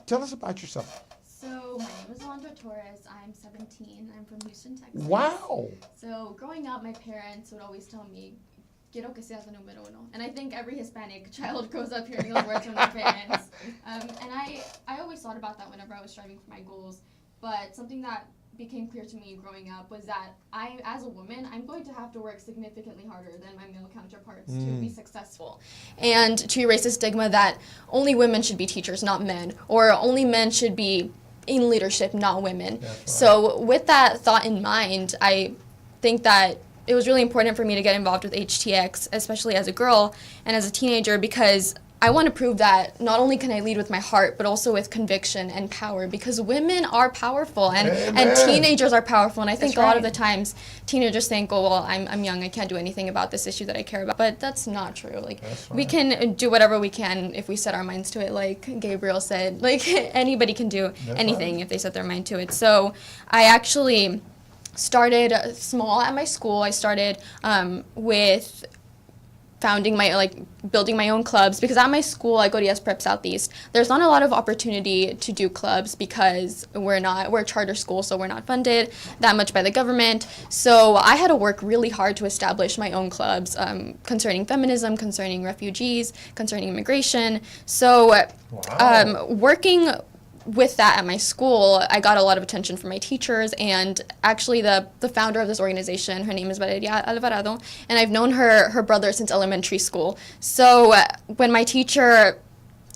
tell us about yourself. So my name is Alondra Torres. I'm 17. I'm from Houston, Texas. Wow. So growing up, my parents would always tell me, "Quiero que seas el número uno." And I think every Hispanic child grows up hearing those words from their parents. And I always thought about that whenever I was striving for my goals. But something that became clear to me growing up was that as a woman, I'm going to have to work significantly harder than my male counterparts to be successful. And to erase the stigma that only women should be teachers, not men, or only men should be in leadership, not women. Right. So with that thought in mind, I think that it was really important for me to get involved with HTX, especially as a girl and as a teenager, because I want to prove that not only can I lead with my heart, but also with conviction and power, because women are powerful and teenagers are powerful. And I think That's a lot of right. the times teenagers think, oh, well, I'm young, I can't do anything about this issue that I care about. But that's not true. Like, That's we right. can do whatever we can if we set our minds to it. Like Gabriel said, like anybody can do That's anything right. if they set their mind to it. So I actually started small at my school. I started with building my own clubs, because at my school, Icorias Prep Southeast, there's not a lot of opportunity to do clubs because we're a charter school, so we're not funded that much by the government. So I had to work really hard to establish my own clubs concerning feminism, concerning refugees, concerning immigration. So Wow. working with that at my school, I got a lot of attention from my teachers, and actually the founder of this organization, her name is Valeria Alvarado, and I've known her brother since elementary school. So when my teacher,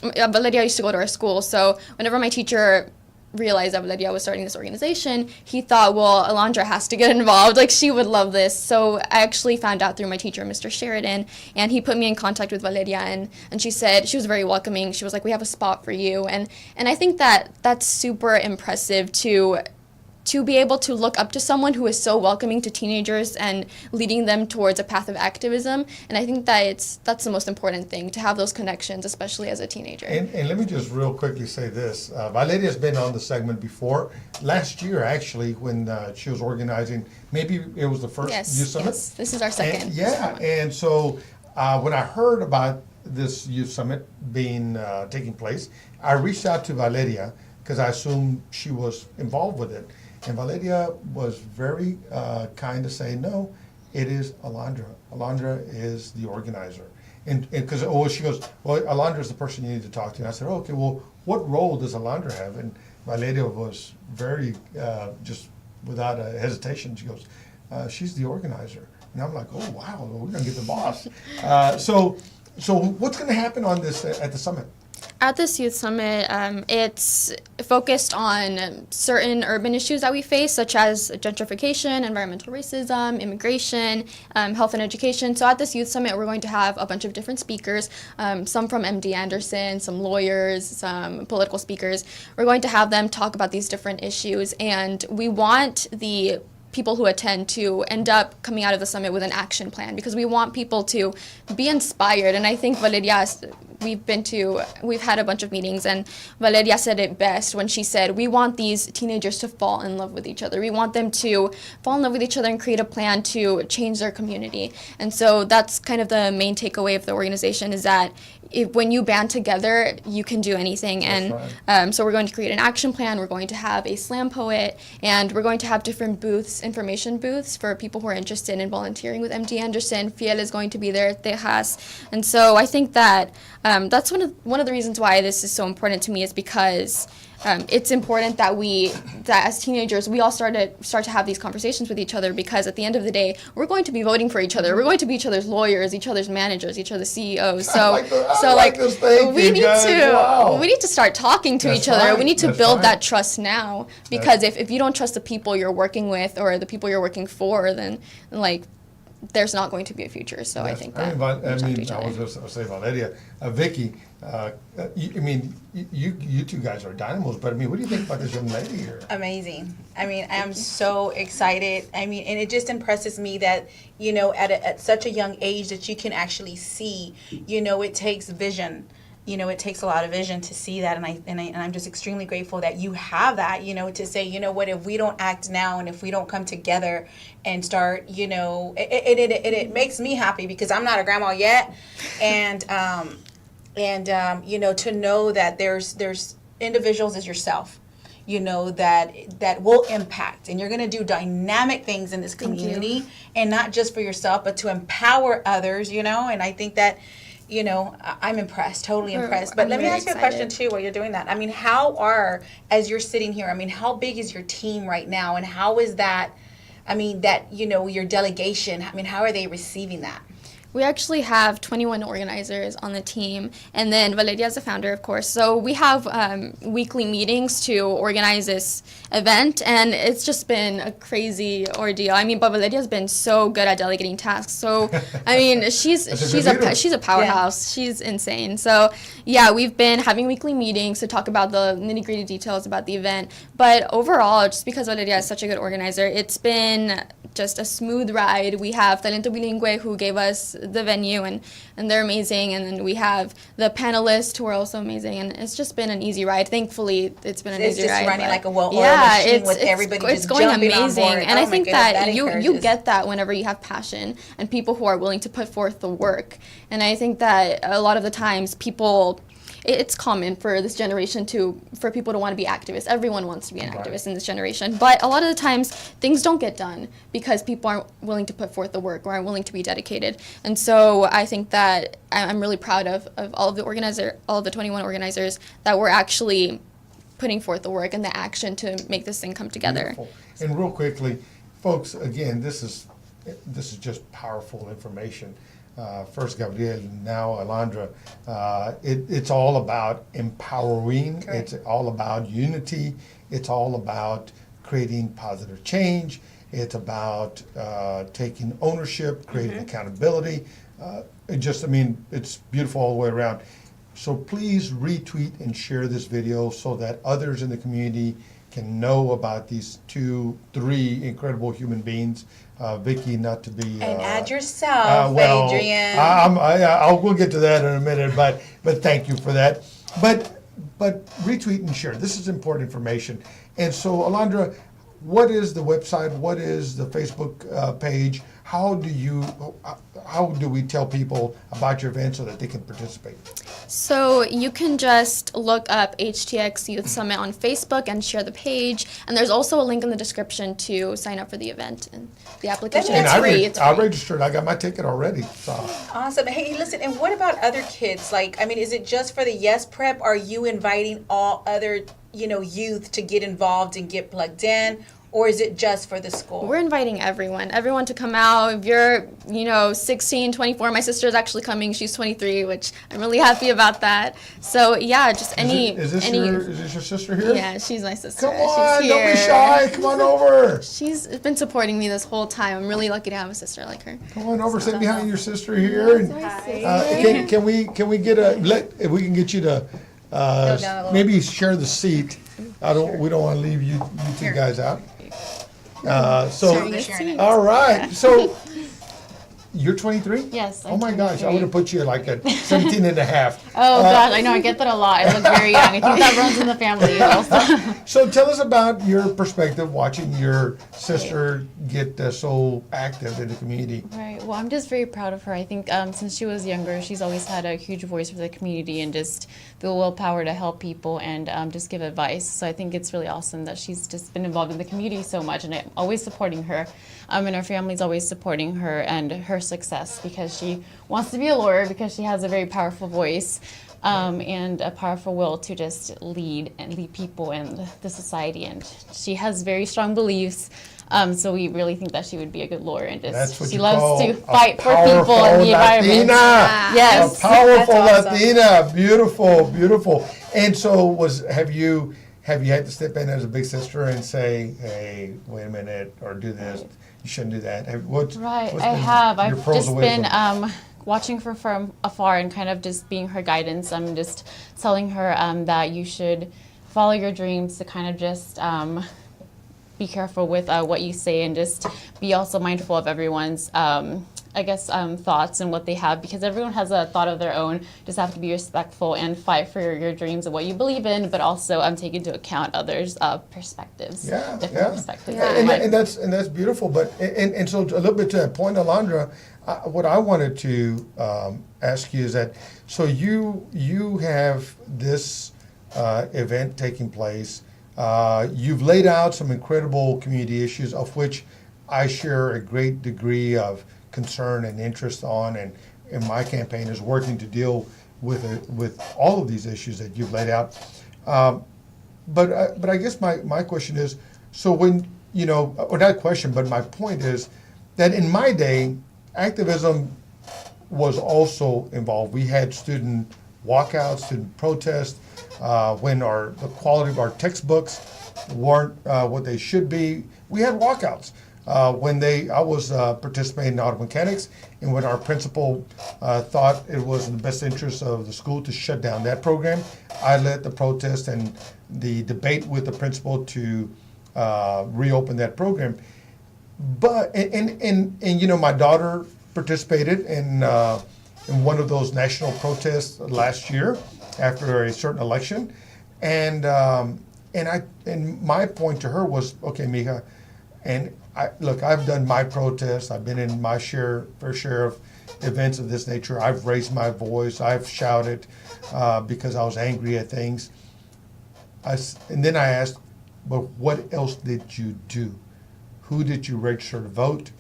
Valeria used to go to our school, so whenever my teacher realized that Valeria was starting this organization, he thought, well, Alondra has to get involved. Like, she would love this. So I actually found out through my teacher, Mr. Sheridan, and he put me in contact with Valeria, and she said, she was very welcoming. She was like, we have a spot for you. And I think that that's super impressive to be able to look up to someone who is so welcoming to teenagers and leading them towards a path of activism. And I think that that's the most important thing, to have those connections, especially as a teenager. And let me just real quickly say this. Valeria's been on the segment before. Last year, actually, when she was organizing, maybe it was the first Youth Summit. Yes, this is our second. And, yeah, and so when I heard about this Youth Summit being taking place, I reached out to Valeria because I assumed she was involved with it. And Valeria was very kind to say, no, it is Alondra. Alondra is the organizer. And because, she goes, well, Alondra is the person you need to talk to. And I said, okay, well, what role does Alondra have? And Valeria was very, just without a hesitation, she goes, she's the organizer. And I'm like, oh, wow, we're going to get the boss. So what's going to happen on this at the summit? At this youth summit, it's focused on certain urban issues that we face, such as gentrification, environmental racism, immigration, health and education. So at this youth summit, we're going to have a bunch of different speakers, some from MD Anderson, some lawyers, some political speakers. We're going to have them talk about these different issues, and we want the people who attend to end up coming out of the summit with an action plan, because we want people to be inspired. And I think Valeria, we've had a bunch of meetings, and Valeria said it best when she said, we want these teenagers to fall in love with each other. We want them to fall in love with each other and create a plan to change their community. And so that's kind of the main takeaway of the organization, is that when you band together, you can do anything. That's And so we're going to create an action plan. We're going to have a slam poet, and we're going to have different booths, information booths for people who are interested in volunteering with MD Anderson. Fiel is going to be there, Tejas. And so I think that that's one of the reasons why this is so important to me, is because it's important that as teenagers, we all start to have these conversations with each other, because at the end of the day, we're going to be voting for each other. We're going to be each other's lawyers, each other's managers, each other's CEOs. So, I like this thing, we you need guys. Wow. we need to start talking to That's each other. right. We need to That's build right. that trust now, because if you don't trust the people you're working with or the people you're working for, then there's not going to be a future. So I think that I was going to say Valeria, Vicky. You two guys are dynamos, but what do you think about this young lady here? Amazing. I am so excited. And it just impresses me that, at such a young age that you can actually see, it takes vision. you know, it takes a lot of vision to see that, and I'm just extremely grateful that you have that, you know, to say, you know what, if we don't act now and if we don't come together and start, you know, it makes me happy because I'm not a grandma yet, and you know, to know that there's individuals as yourself, you know, that will impact, and you're going to do dynamic things in this community, and not just for yourself, but to empower others, you know, and I think that, you know, I'm impressed, totally impressed. But I'm let me very ask you a question excited. too while you're doing that. I mean, as you're sitting here, I mean, how big is your team right now, and how is that, I mean, that, you know, your delegation, I mean, how are they receiving that? We actually have 21 organizers on the team, and then Valeria is the founder, of course. So we have weekly meetings to organize this event, and it's just been a crazy ordeal. I mean, but Valeria's been so good at delegating tasks. So, I mean, she's That's a good leader. she's a powerhouse. She's insane. So, yeah, we've been having weekly meetings to talk about the nitty-gritty details about the event. But overall, just because Valeria is such a good organizer, it's been just a smooth ride. We have Talento Bilingüe, who gave us the venue, and they're amazing. And then we have the panelists, who are also amazing. And it's just been an easy ride. Thankfully, it's been an It's easy just ride. running but like a well-oiled yeah, machine it's, with it's, everybody it's just going jumping on amazing. board. And Oh I my think goodness, that that you encourages. get that whenever you have passion and people who are willing to put forth the work. And I think that a lot of the times it's common for this generation for people to want to be activists. Everyone wants to be an activist in this generation. But a lot of the times, things don't get done because people aren't willing to put forth the work or aren't willing to be dedicated. And so I think that I'm really proud of all of the 21 organizers that were actually putting forth the work and the action to make this thing come together. Beautiful. And real quickly, folks, again, this is just powerful information. First Gabriel, now Alondra. It's all about empowering. Correct. It's all about unity. It's all about creating positive change. It's about taking ownership, creating accountability. It's beautiful all the way around. So please retweet and share this video so that others in the community can know about these 3 incredible human beings. Vicky, not to be... And add yourself, Adrian. We'll get to that in a minute, but thank you for that. But retweet and share. This is important information. And so, Alondra, what is the website? What is the Facebook page? How do we tell people about your event so that they can participate? So you can just look up HTX Youth Summit on Facebook and share the page. And there's also a link in the description to sign up for the event. And the application And is free. It's I free. registered. I got my ticket already. So. Awesome. Hey, listen, and what about other kids? Like, I mean, is it just for the Yes Prep? Are you inviting all other, you know, youth to get involved and get plugged in? Or is it just for the school? We're inviting everyone to come out. If you're, 16, 24, my sister is actually coming. She's 23, which I'm really happy about that. So yeah, just Is this your sister here? Yeah, she's my sister. Come on, she's don't be here. shy. Come on over. She's been supporting me this whole time. I'm really lucky to have a sister like her. Come on over. Sit behind your sister here. And, can we get if we can get you to down a little. maybe share the seat. We don't want to leave you two guys out. You're sharing it. All right. So you're 23? Yes, Oh I'm my gosh, I 23. would have put you like at 17 and a half. Oh gosh, I know, I get that a lot. I look very young. I think that runs in the family also. So tell us about your perspective watching your sister get so active in the community. Right. Well, I'm just very proud of her. I think since she was younger, she's always had a huge voice for the community and just the willpower to help people and just give advice. So I think it's really awesome that she's just been involved in the community so much, and I'm always supporting her. And her family's always supporting her and her success because she wants to be a lawyer because she has a very powerful voice. And a powerful will to just lead people in the society. And she has very strong beliefs. So we really think that she would be a good lawyer and That's what she you loves call to a fight for people in the environment. Latina. Yes. A powerful That's awesome. Latina. Beautiful, beautiful. And so have you had to step in as a big sister and say, hey, wait a minute, or do this, you shouldn't do that? Right, what's I been have. your I've pearls just of been wisdom? watching her from afar and kind of just being her guidance. I'm just telling her that you should follow your dreams, to kind of just be careful with what you say and just be also mindful of everyone's I guess, thoughts and what they have, because everyone has a thought of their own. Just have to be respectful and fight for your dreams and what you believe in, but also take into account others' perspectives, Yeah, different yeah. perspectives. Yeah. And that's beautiful. But and so a little bit to that point, Alondra, what I wanted to ask you is that so you have this event taking place. You've laid out some incredible community issues, of which I share a great degree of concern and interest on, and my campaign is working to deal with all of these issues that you've laid out. But I guess my question is, so when, or not question, but my point is that in my day, activism was also involved. We had student walkouts, student protests, when the quality of our textbooks weren't what they should be. We had walkouts. I was participating in auto mechanics, and when our principal thought it was in the best interest of the school to shut down that program, I led the protest and the debate with the principal to reopen that program. But my daughter participated in one of those national protests last year after a certain election, and my point to her was, okay, Mija, I've done my protests. I've been in my fair share of events of this nature. I've raised my voice. I've shouted because I was angry at things. And then I asked, but what else did you do? Who did you register to vote?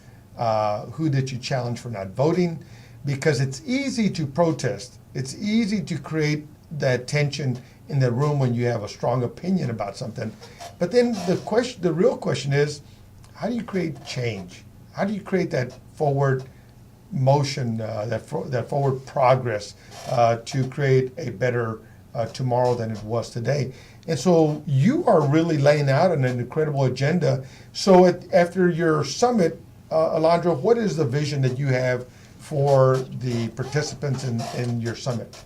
Who did you challenge for not voting? Because it's easy to protest. It's easy to create that tension in the room when you have a strong opinion about something. But then the real question is, how do you create change? How do you create that forward motion, that forward progress to create a better tomorrow than it was today? And so you are really laying out an incredible agenda. So after your summit, Alondra, what is the vision that you have for the participants in your summit?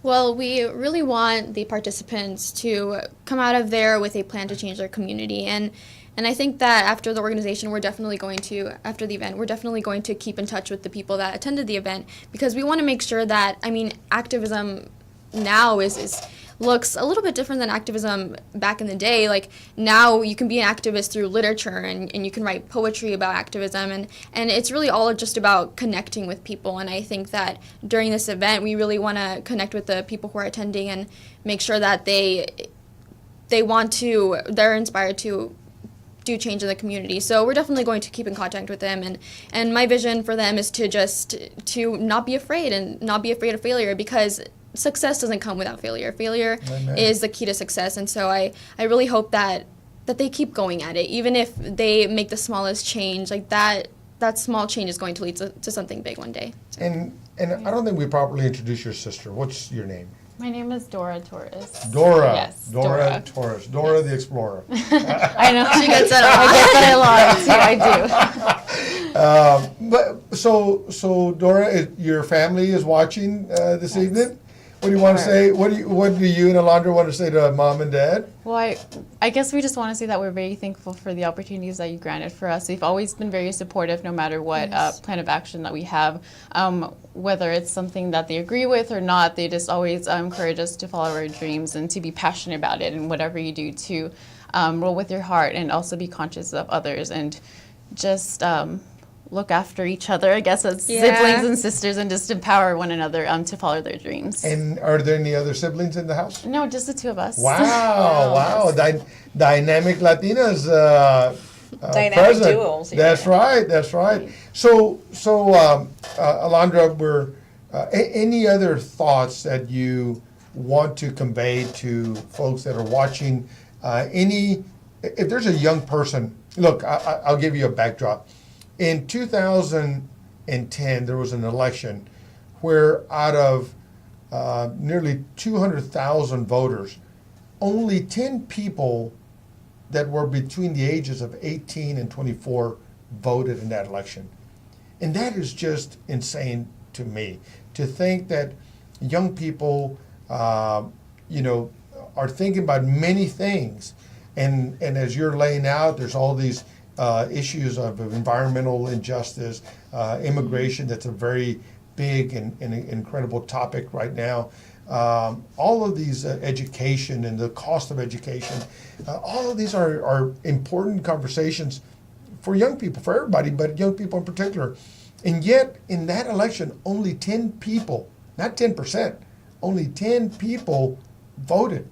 Well, we really want the participants to come out of there with a plan to change their community. And I think that after the organization, after the event, we're definitely going to keep in touch with the people that attended the event, because we want to make sure that, activism now looks a little bit different than activism back in the day. Like, now you can be an activist through literature, and you can write poetry about activism, and it's really all just about connecting with people. And I think that during this event, we really want to connect with the people who are attending and make sure that they're inspired to do change in the community. So we're definitely going to keep in contact with them, and my vision for them is to not be afraid and not be afraid of failure, because success doesn't come without failure. Failure Amen. is the key to success, and so I really hope that they keep going at it, even if they make the smallest change. Like that small change is going to lead to something big one day. And I don't think we properly introduced your sister. What's your name? My name is Dora Torres. Dora. Yes, Dora Torres. Dora the Explorer. I know. She gets that I get that a lot too. I do. But so Dora, your family is watching this evening. What do you want to Sure. say? What do you and Alondra want to say to mom and dad? Well, I guess we just want to say that we're very thankful for the opportunities that you granted for us. You've always been very supportive no matter what plan of action that we have. Whether it's something that they agree with or not, they just always encourage us to follow our dreams and to be passionate about it, and whatever you do to roll with your heart and also be conscious of others and just look after each other, I guess, as siblings and sisters, and just empower one another to follow their dreams. And are there any other siblings in the house? No, just the two of us. Wow. Dynamic Latinas Dynamic present. duos, yeah. That's right. So Alondra, any other thoughts that you want to convey to folks that are watching? If there's a young person, look, I'll give you a backdrop. In 2010, there was an election where out of nearly 200,000 voters, only 10 people that were between the ages of 18 and 24 voted in that election. And that is just insane to me, to think that young people, are thinking about many things. And as you're laying out, there's all these issues of environmental injustice, immigration, that's a very big and incredible topic right now. All of these education and the cost of education, all of these are important conversations for young people, for everybody, but young people in particular. And yet, in that election, only 10 people, not 10%, only 10 people voted.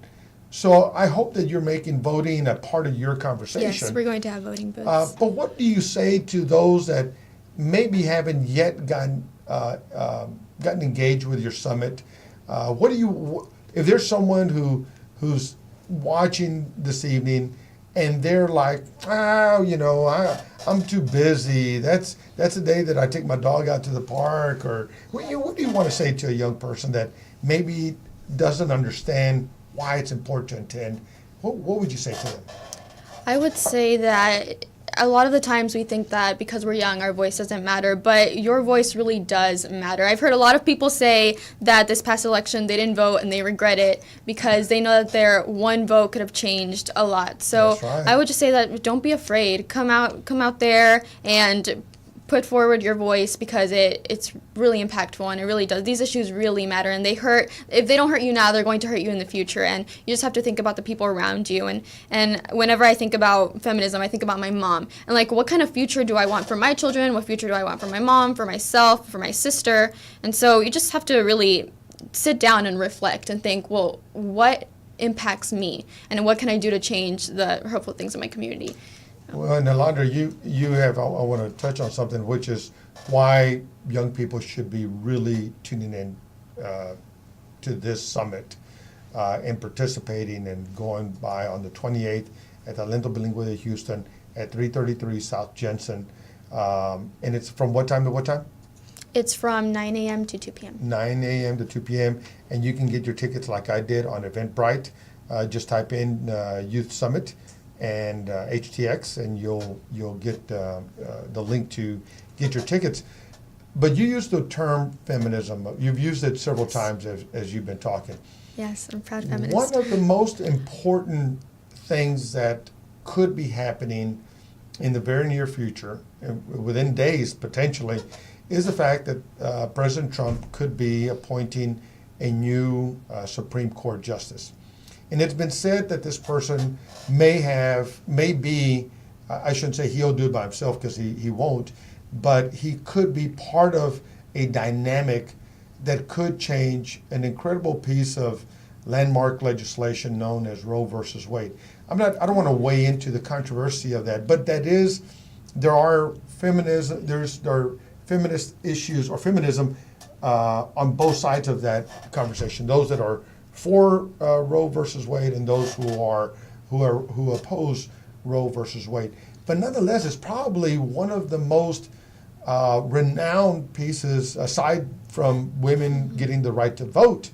So I hope that you're making voting a part of your conversation. Yes, we're going to have voting booths. But what do you say to those that maybe haven't yet gotten engaged with your summit? What do you, if there's someone who's watching this evening and they're like, I'm too busy. That's the day that I take my dog out to the park. Or what do you want to say to a young person that maybe doesn't understand why it's important to attend? What would you say to them? I would say that a lot of the times we think that because we're young, our voice doesn't matter, but your voice really does matter. I've heard a lot of people say that this past election they didn't vote and they regret it because they know that their one vote could have changed a lot. So That's right. I would just say that don't be afraid. Come out there and put forward your voice because it's really impactful and it really does. These issues really matter and they hurt. If they don't hurt you now, they're going to hurt you in the future. And you just have to think about the people around you. And whenever I think about feminism, I think about my mom. And like, what kind of future do I want for my children? What future do I want for my mom, for myself, for my sister? And so you just have to really sit down and reflect and think, well, what impacts me? And what can I do to change the hurtful things in my community? Well, and Alondra, you have, I want to touch on something, which is why young people should be really tuning in to this summit and participating and going by on the 28th at the Aliento Bilingüe de Houston at 333 South Jensen. And it's from what time to what time? It's from 9 a.m. to 2 p.m. 9 a.m. to 2 p.m. And you can get your tickets like I did on Eventbrite. Just type in Youth Summit and HTX, and you'll get the link to get your tickets. But you used the term feminism. You've used it several times as you've been talking. Yes, I'm a proud feminist. One of the most important things that could be happening in the very near future, within days potentially, is the fact that President Trump could be appointing a new Supreme Court justice. And it's been said that this person may be, I shouldn't say he'll do it by himself because he won't, but he could be part of a dynamic that could change an incredible piece of landmark legislation known as Roe versus Wade. I don't want to weigh into the controversy of that, but there are feminist issues or feminism on both sides of that conversation. Those that are for Roe versus Wade and those who oppose Roe versus Wade. But nonetheless, it's probably one of the most renowned pieces, aside from women getting the right to vote.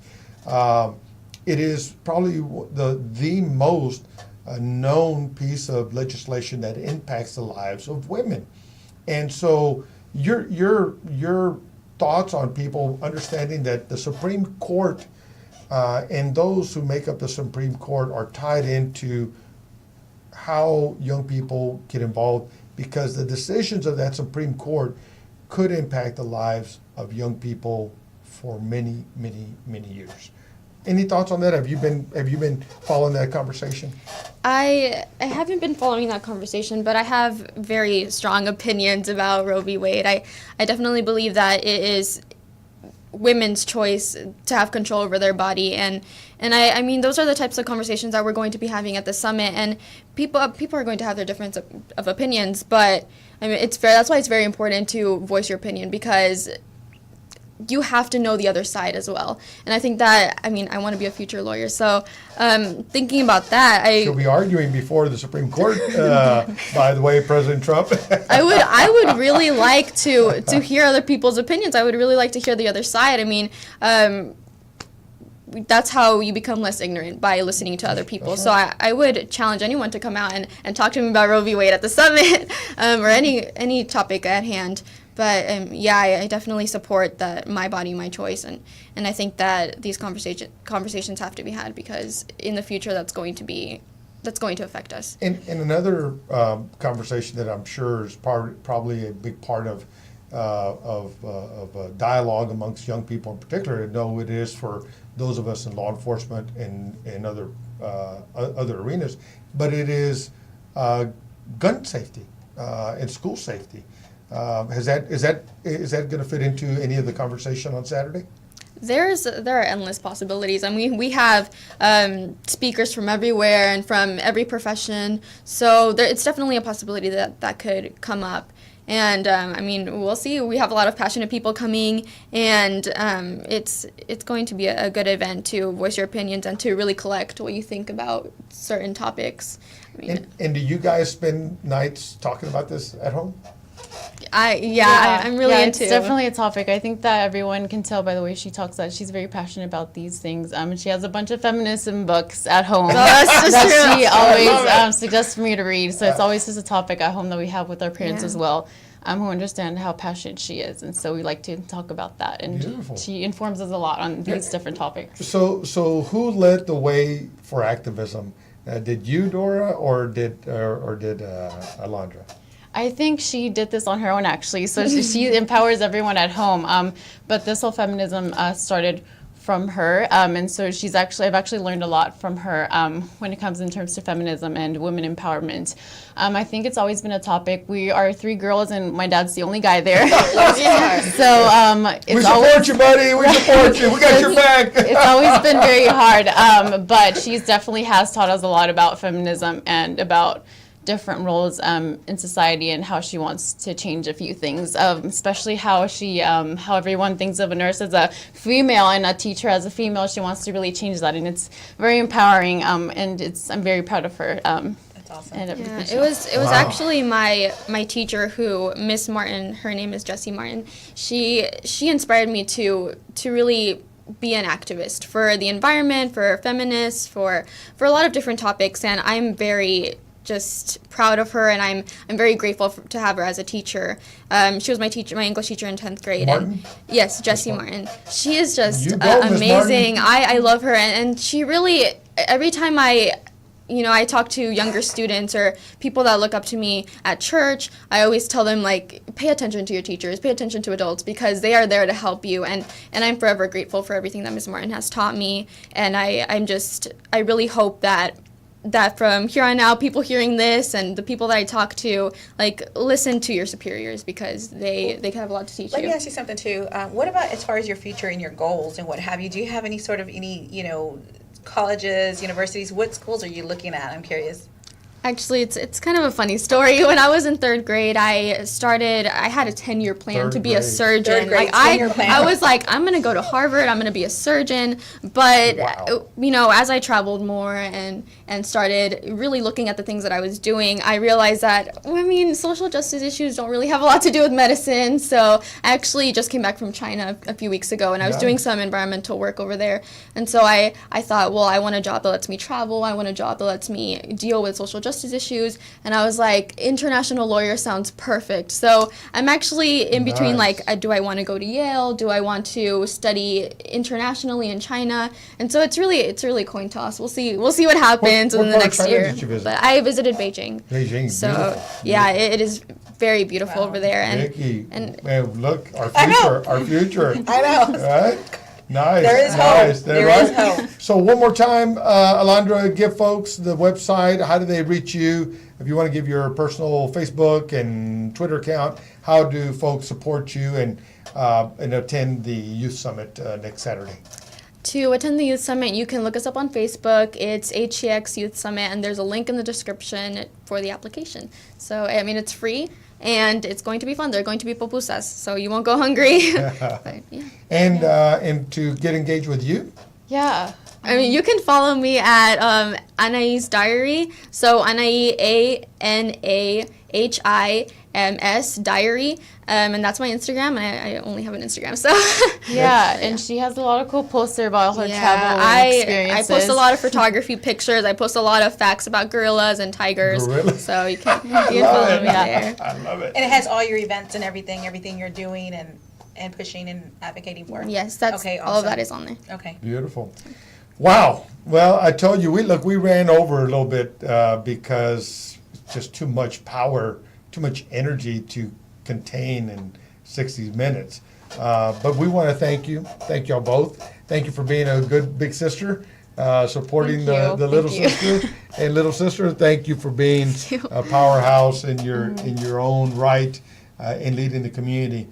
It is probably the most known piece of legislation that impacts the lives of women. And so your thoughts on people understanding that the Supreme Court and those who make up the Supreme Court are tied into how young people get involved, because the decisions of that Supreme Court could impact the lives of young people for many, many, many years. Any thoughts on that? Have you been following that conversation? I haven't been following that conversation, but I have very strong opinions about Roe v. Wade. I definitely believe that it is women's choice to have control over their body, and I mean those are the types of conversations that we're going to be having at the summit, and people are going to have their difference of opinions, but I mean that's why it's very important to voice your opinion, because you have to know the other side as well. And I think that, I mean, I want to be a future lawyer, so thinking about that, She'll be arguing before the Supreme Court, by the way, President Trump. I would really like to hear other people's opinions. I would really like to hear the other side. I mean, that's how you become less ignorant, by listening to other people. That's So right. I would challenge anyone to come out and talk to me about Roe v. Wade at the summit, or any topic at hand. But yeah, I definitely support that my body, my choice, and I think that these conversations have to be had, because in the future that's going to be going to affect us. In another conversation that I'm sure is probably a big part of dialogue amongst young people in particular, I know it is for those of us in law enforcement and other arenas, but it is gun safety and school safety. Is that going to fit into any of the conversation on Saturday? There are endless possibilities. I mean, we have speakers from everywhere and from every profession, so it's definitely a possibility that could come up. And I mean, we'll see. We have a lot of passionate people coming, and it's going to be a good event to voice your opinions and to really collect what you think about certain topics. I mean, And do you guys spend nights talking about this at home? I'm really into. It's definitely a topic. I think that everyone can tell by the way she talks that she's very passionate about these things. And she has a bunch of feminism books at home that's just that true. she always suggests for me to read. So it's always just a topic at home that we have with our parents Yeah. as well, who understand how passionate she is. And so we like to talk about that. And Beautiful. she informs us a lot on these different topics. So who led the way for activism? Did you, Dora, or did Alondra? I think she did this on her own, actually. So she empowers everyone at home. But this whole feminism started from her, and so I've actually learned a lot from her when it comes in terms to feminism and women empowerment. I think it's always been a topic. We are 3 girls, and my dad's the only guy there. So it's We always support you, buddy. We support you. We got your back. it's always been very hard, but she definitely has taught us a lot about feminism and about different roles in society and how she wants to change a few things, especially how everyone thinks of a nurse as a female and a teacher as a female. She wants to really change that, and it's very empowering, and I'm very proud of her. That's awesome. And everything Yeah, she it was Wow. actually my teacher, who Miss Martin, her name is Jessie Martin. She inspired me to really be an activist for the environment, for feminists, for a lot of different topics, and I'm very just proud of her, and I'm very grateful to have her as a teacher. She was my English teacher in 10th grade. Martin? And yes, Jessie Martin. She is just You go, Miss amazing. Martin. I love her, and she really, every time I talk to younger students or people that look up to me at church, I always tell them, like, pay attention to your teachers, pay attention to adults, because they are there to help you. And I'm forever grateful for everything that Ms. Martin has taught me. And I really hope that from here on out, people hearing this and the people that I talk to, like, listen to your superiors, because they can have a lot to teach Let you. me ask you something too. What about as far as your future and your goals and what have you? Do you have any colleges, universities? What schools are you looking at? I'm curious. Actually, it's kind of a funny story. When I was in 3rd grade, I had a 10-year plan Third to be a grade. surgeon. 3rd grade, Like 10-year plan. I was like, I'm gonna go to Harvard. I'm gonna be a surgeon. But Wow. as I traveled more and started really looking at the things that I was doing, I realized that social justice issues don't really have a lot to do with medicine. So I actually just came back from China a few weeks ago, and I was doing Nice. some environmental work over there. And so I thought, well, I want a job that lets me travel. I want a job that lets me deal with social justice issues. And I was like, international lawyer sounds perfect. So I'm actually in between, Nice. like, do I want to go to Yale? Do I want to study internationally in China? And so it's really a coin toss. We'll see what happens what in the part of next China year. did you visit? But I visited Beijing. Beijing, So beautiful. yeah, it is very beautiful Wow. over there. And Vicky, and- man, look, our I know. future. I know. Right? Nice. There is nice. hope. That There right? is hope. So one more time, Alondra, give folks the website. How do they reach you? If you want to give your personal Facebook and Twitter account, how do folks support you and attend the Youth Summit next Saturday? to attend the Youth Summit, you can look us up on Facebook. It's HEX Youth Summit, and there's a link in the description for the application. So, it's free, and it's going to be fun. There are going to be pupusas, so you won't go hungry. But, yeah. And to get engaged with you? Yeah. You can follow me at Anais Diary. So Anais, ANAHIMS Diary, and that's my Instagram. And I only have an Instagram, so Yeah, and she has a lot of cool posts there about her travel and I experiences. post a lot of photography pictures. I post a lot of facts about gorillas and tigers. Gorillas. So you can follow me there. I love it. And it has all your events and everything you're doing and pushing and advocating for. Yes, that's Okay, all of awesome. that is on there. Okay. Beautiful. Wow. Well, I told you, we ran over a little bit because it's just too much power, too much energy to contain in 60 minutes. But we want to thank y'all both. Thank you for being a good big sister, supporting Thank the you. little Thank you. sister. And little sister, thank you for being a powerhouse in your own right in leading the community.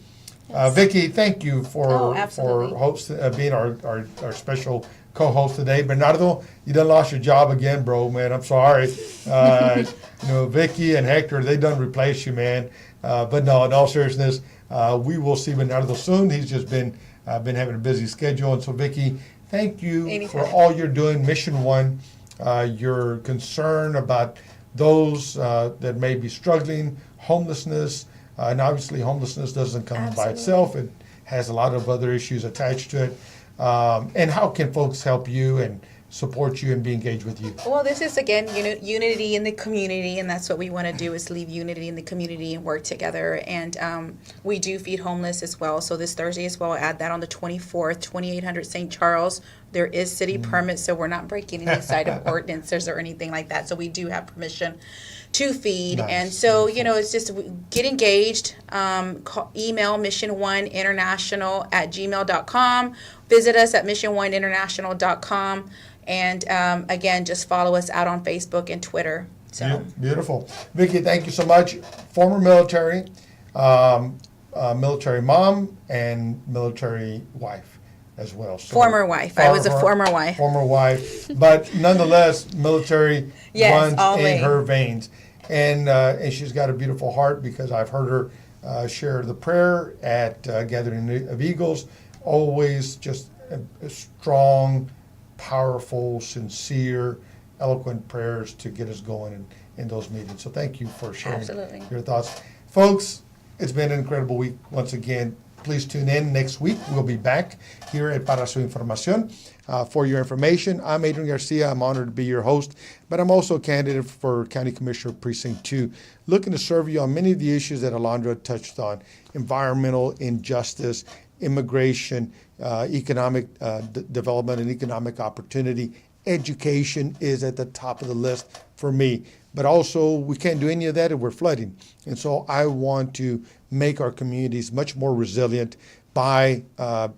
Vicky, thank you Oh, for absolutely. being our special co-host today. Bernardo, you done lost your job again, bro, man. I'm sorry. Vicky and Hector, they done replace you, man. But no, in all seriousness, we will see Bernardo soon. He's just been having a busy schedule. And so, Vicky, thank you Anytime. for all you're doing. Mission One, your concern about those that may be struggling, homelessness, and obviously homelessness doesn't come by Absolutely. itself. It has a lot of other issues attached to it. And how can folks help you and support you and be engaged with you? Well, this is again unity in the community, and that's what we want to do is leave unity in the community and work together. And we do feed homeless as well. So this Thursday as well, add that on the 24th, 2800 St. Charles. There is city permits, so we're not breaking any side of ordinances or anything like that. So we do have permission to feed. Nice. And so, it's just get engaged. Email mission1international@gmail.com. Visit us at mission1international.com. And again, just follow us out on Facebook and Twitter. So Beautiful. Vicky, thank you so much. Former military, military mom, and military wife as well. So, Former wife. I was a former wife. Former wife, but nonetheless, military Yes, runs in always. her veins. And she's got a beautiful heart because I've heard her share the prayer at Gathering of Eagles. Always just a strong, powerful, sincere, eloquent prayers to get us going in those meetings. So thank you for sharing Absolutely. your thoughts. Folks, it's been an incredible week once again. Please tune in next week. We'll be back here at Para Su Información. For your information, I'm Adrian Garcia. I'm honored to be your host, but I'm also a candidate for County Commissioner Precinct 2, looking to serve you on many of the issues that Alondra touched on: environmental injustice, immigration, economic development and economic opportunity. Education is at the top of the list for me. But also, we can't do any of that if we're flooding. And so I want to make our communities much more resilient by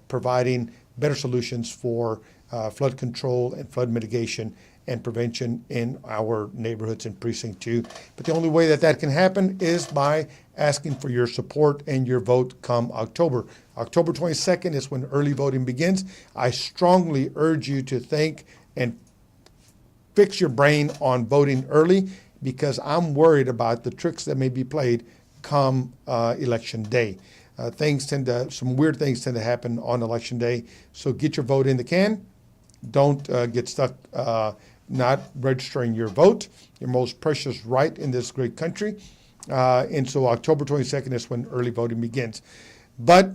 providing better solutions for flood control and flood mitigation and prevention in our neighborhoods in Precinct 2. But the only way that that can happen is by asking for your support and your vote come October. October 22nd is when early voting begins. I strongly urge you to think and fix your brain on voting early, because I'm worried about the tricks that may be played come election day. Some weird things tend to happen on election day. So get your vote in the can. Don't get stuck not registering your vote, your most precious right in this great country. And so October 22nd is when early voting begins. But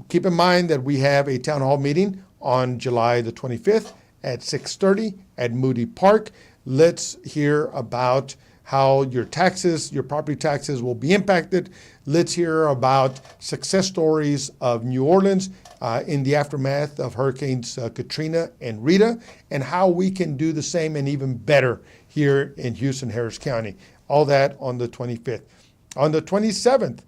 keep in mind that we have a town hall meeting on July the 25th at 6:30 at Moody Park. Let's hear about how your taxes, your property taxes will be impacted. Let's hear about success stories of New Orleans in the aftermath of Hurricanes Katrina and Rita, and how we can do the same and even better here in Houston, Harris County. All that on the 25th. On the 27th,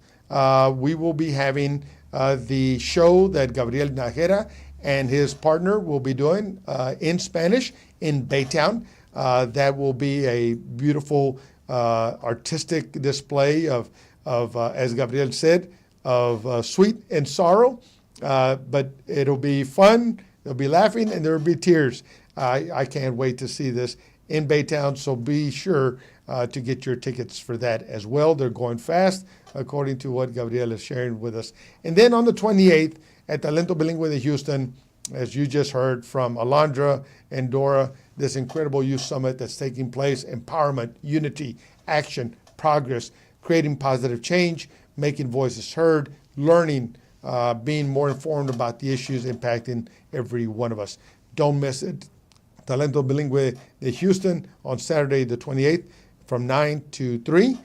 we will be having the show that Gabriel Najera and his partner will be doing in Spanish in Baytown. That will be a beautiful artistic display of as Gabriel said, of sweet and sorrow. But it'll be fun, there'll be laughing, and there'll be tears. I can't wait to see this in Baytown, so be sure to get your tickets for that as well. They're going fast, according to what Gabriel is sharing with us. And then on the 28th, at Talento Bilingüe de Houston, as you just heard from Alondra and Dora, this incredible youth summit that's taking place: empowerment, unity, action, progress, creating positive change, making voices heard, learning, being more informed about the issues impacting every one of us. Don't miss it. Talento Bilingüe de Houston on Saturday the 28th from 9 to 3.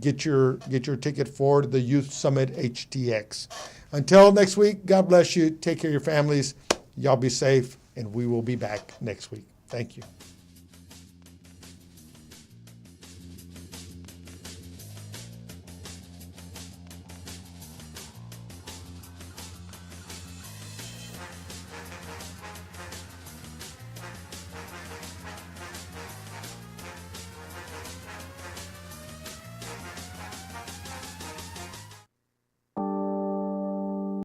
Get your ticket for the Youth Summit HTX. Until next week, God bless you. Take care of your families. Y'all be safe. and we will be back next week. Thank you.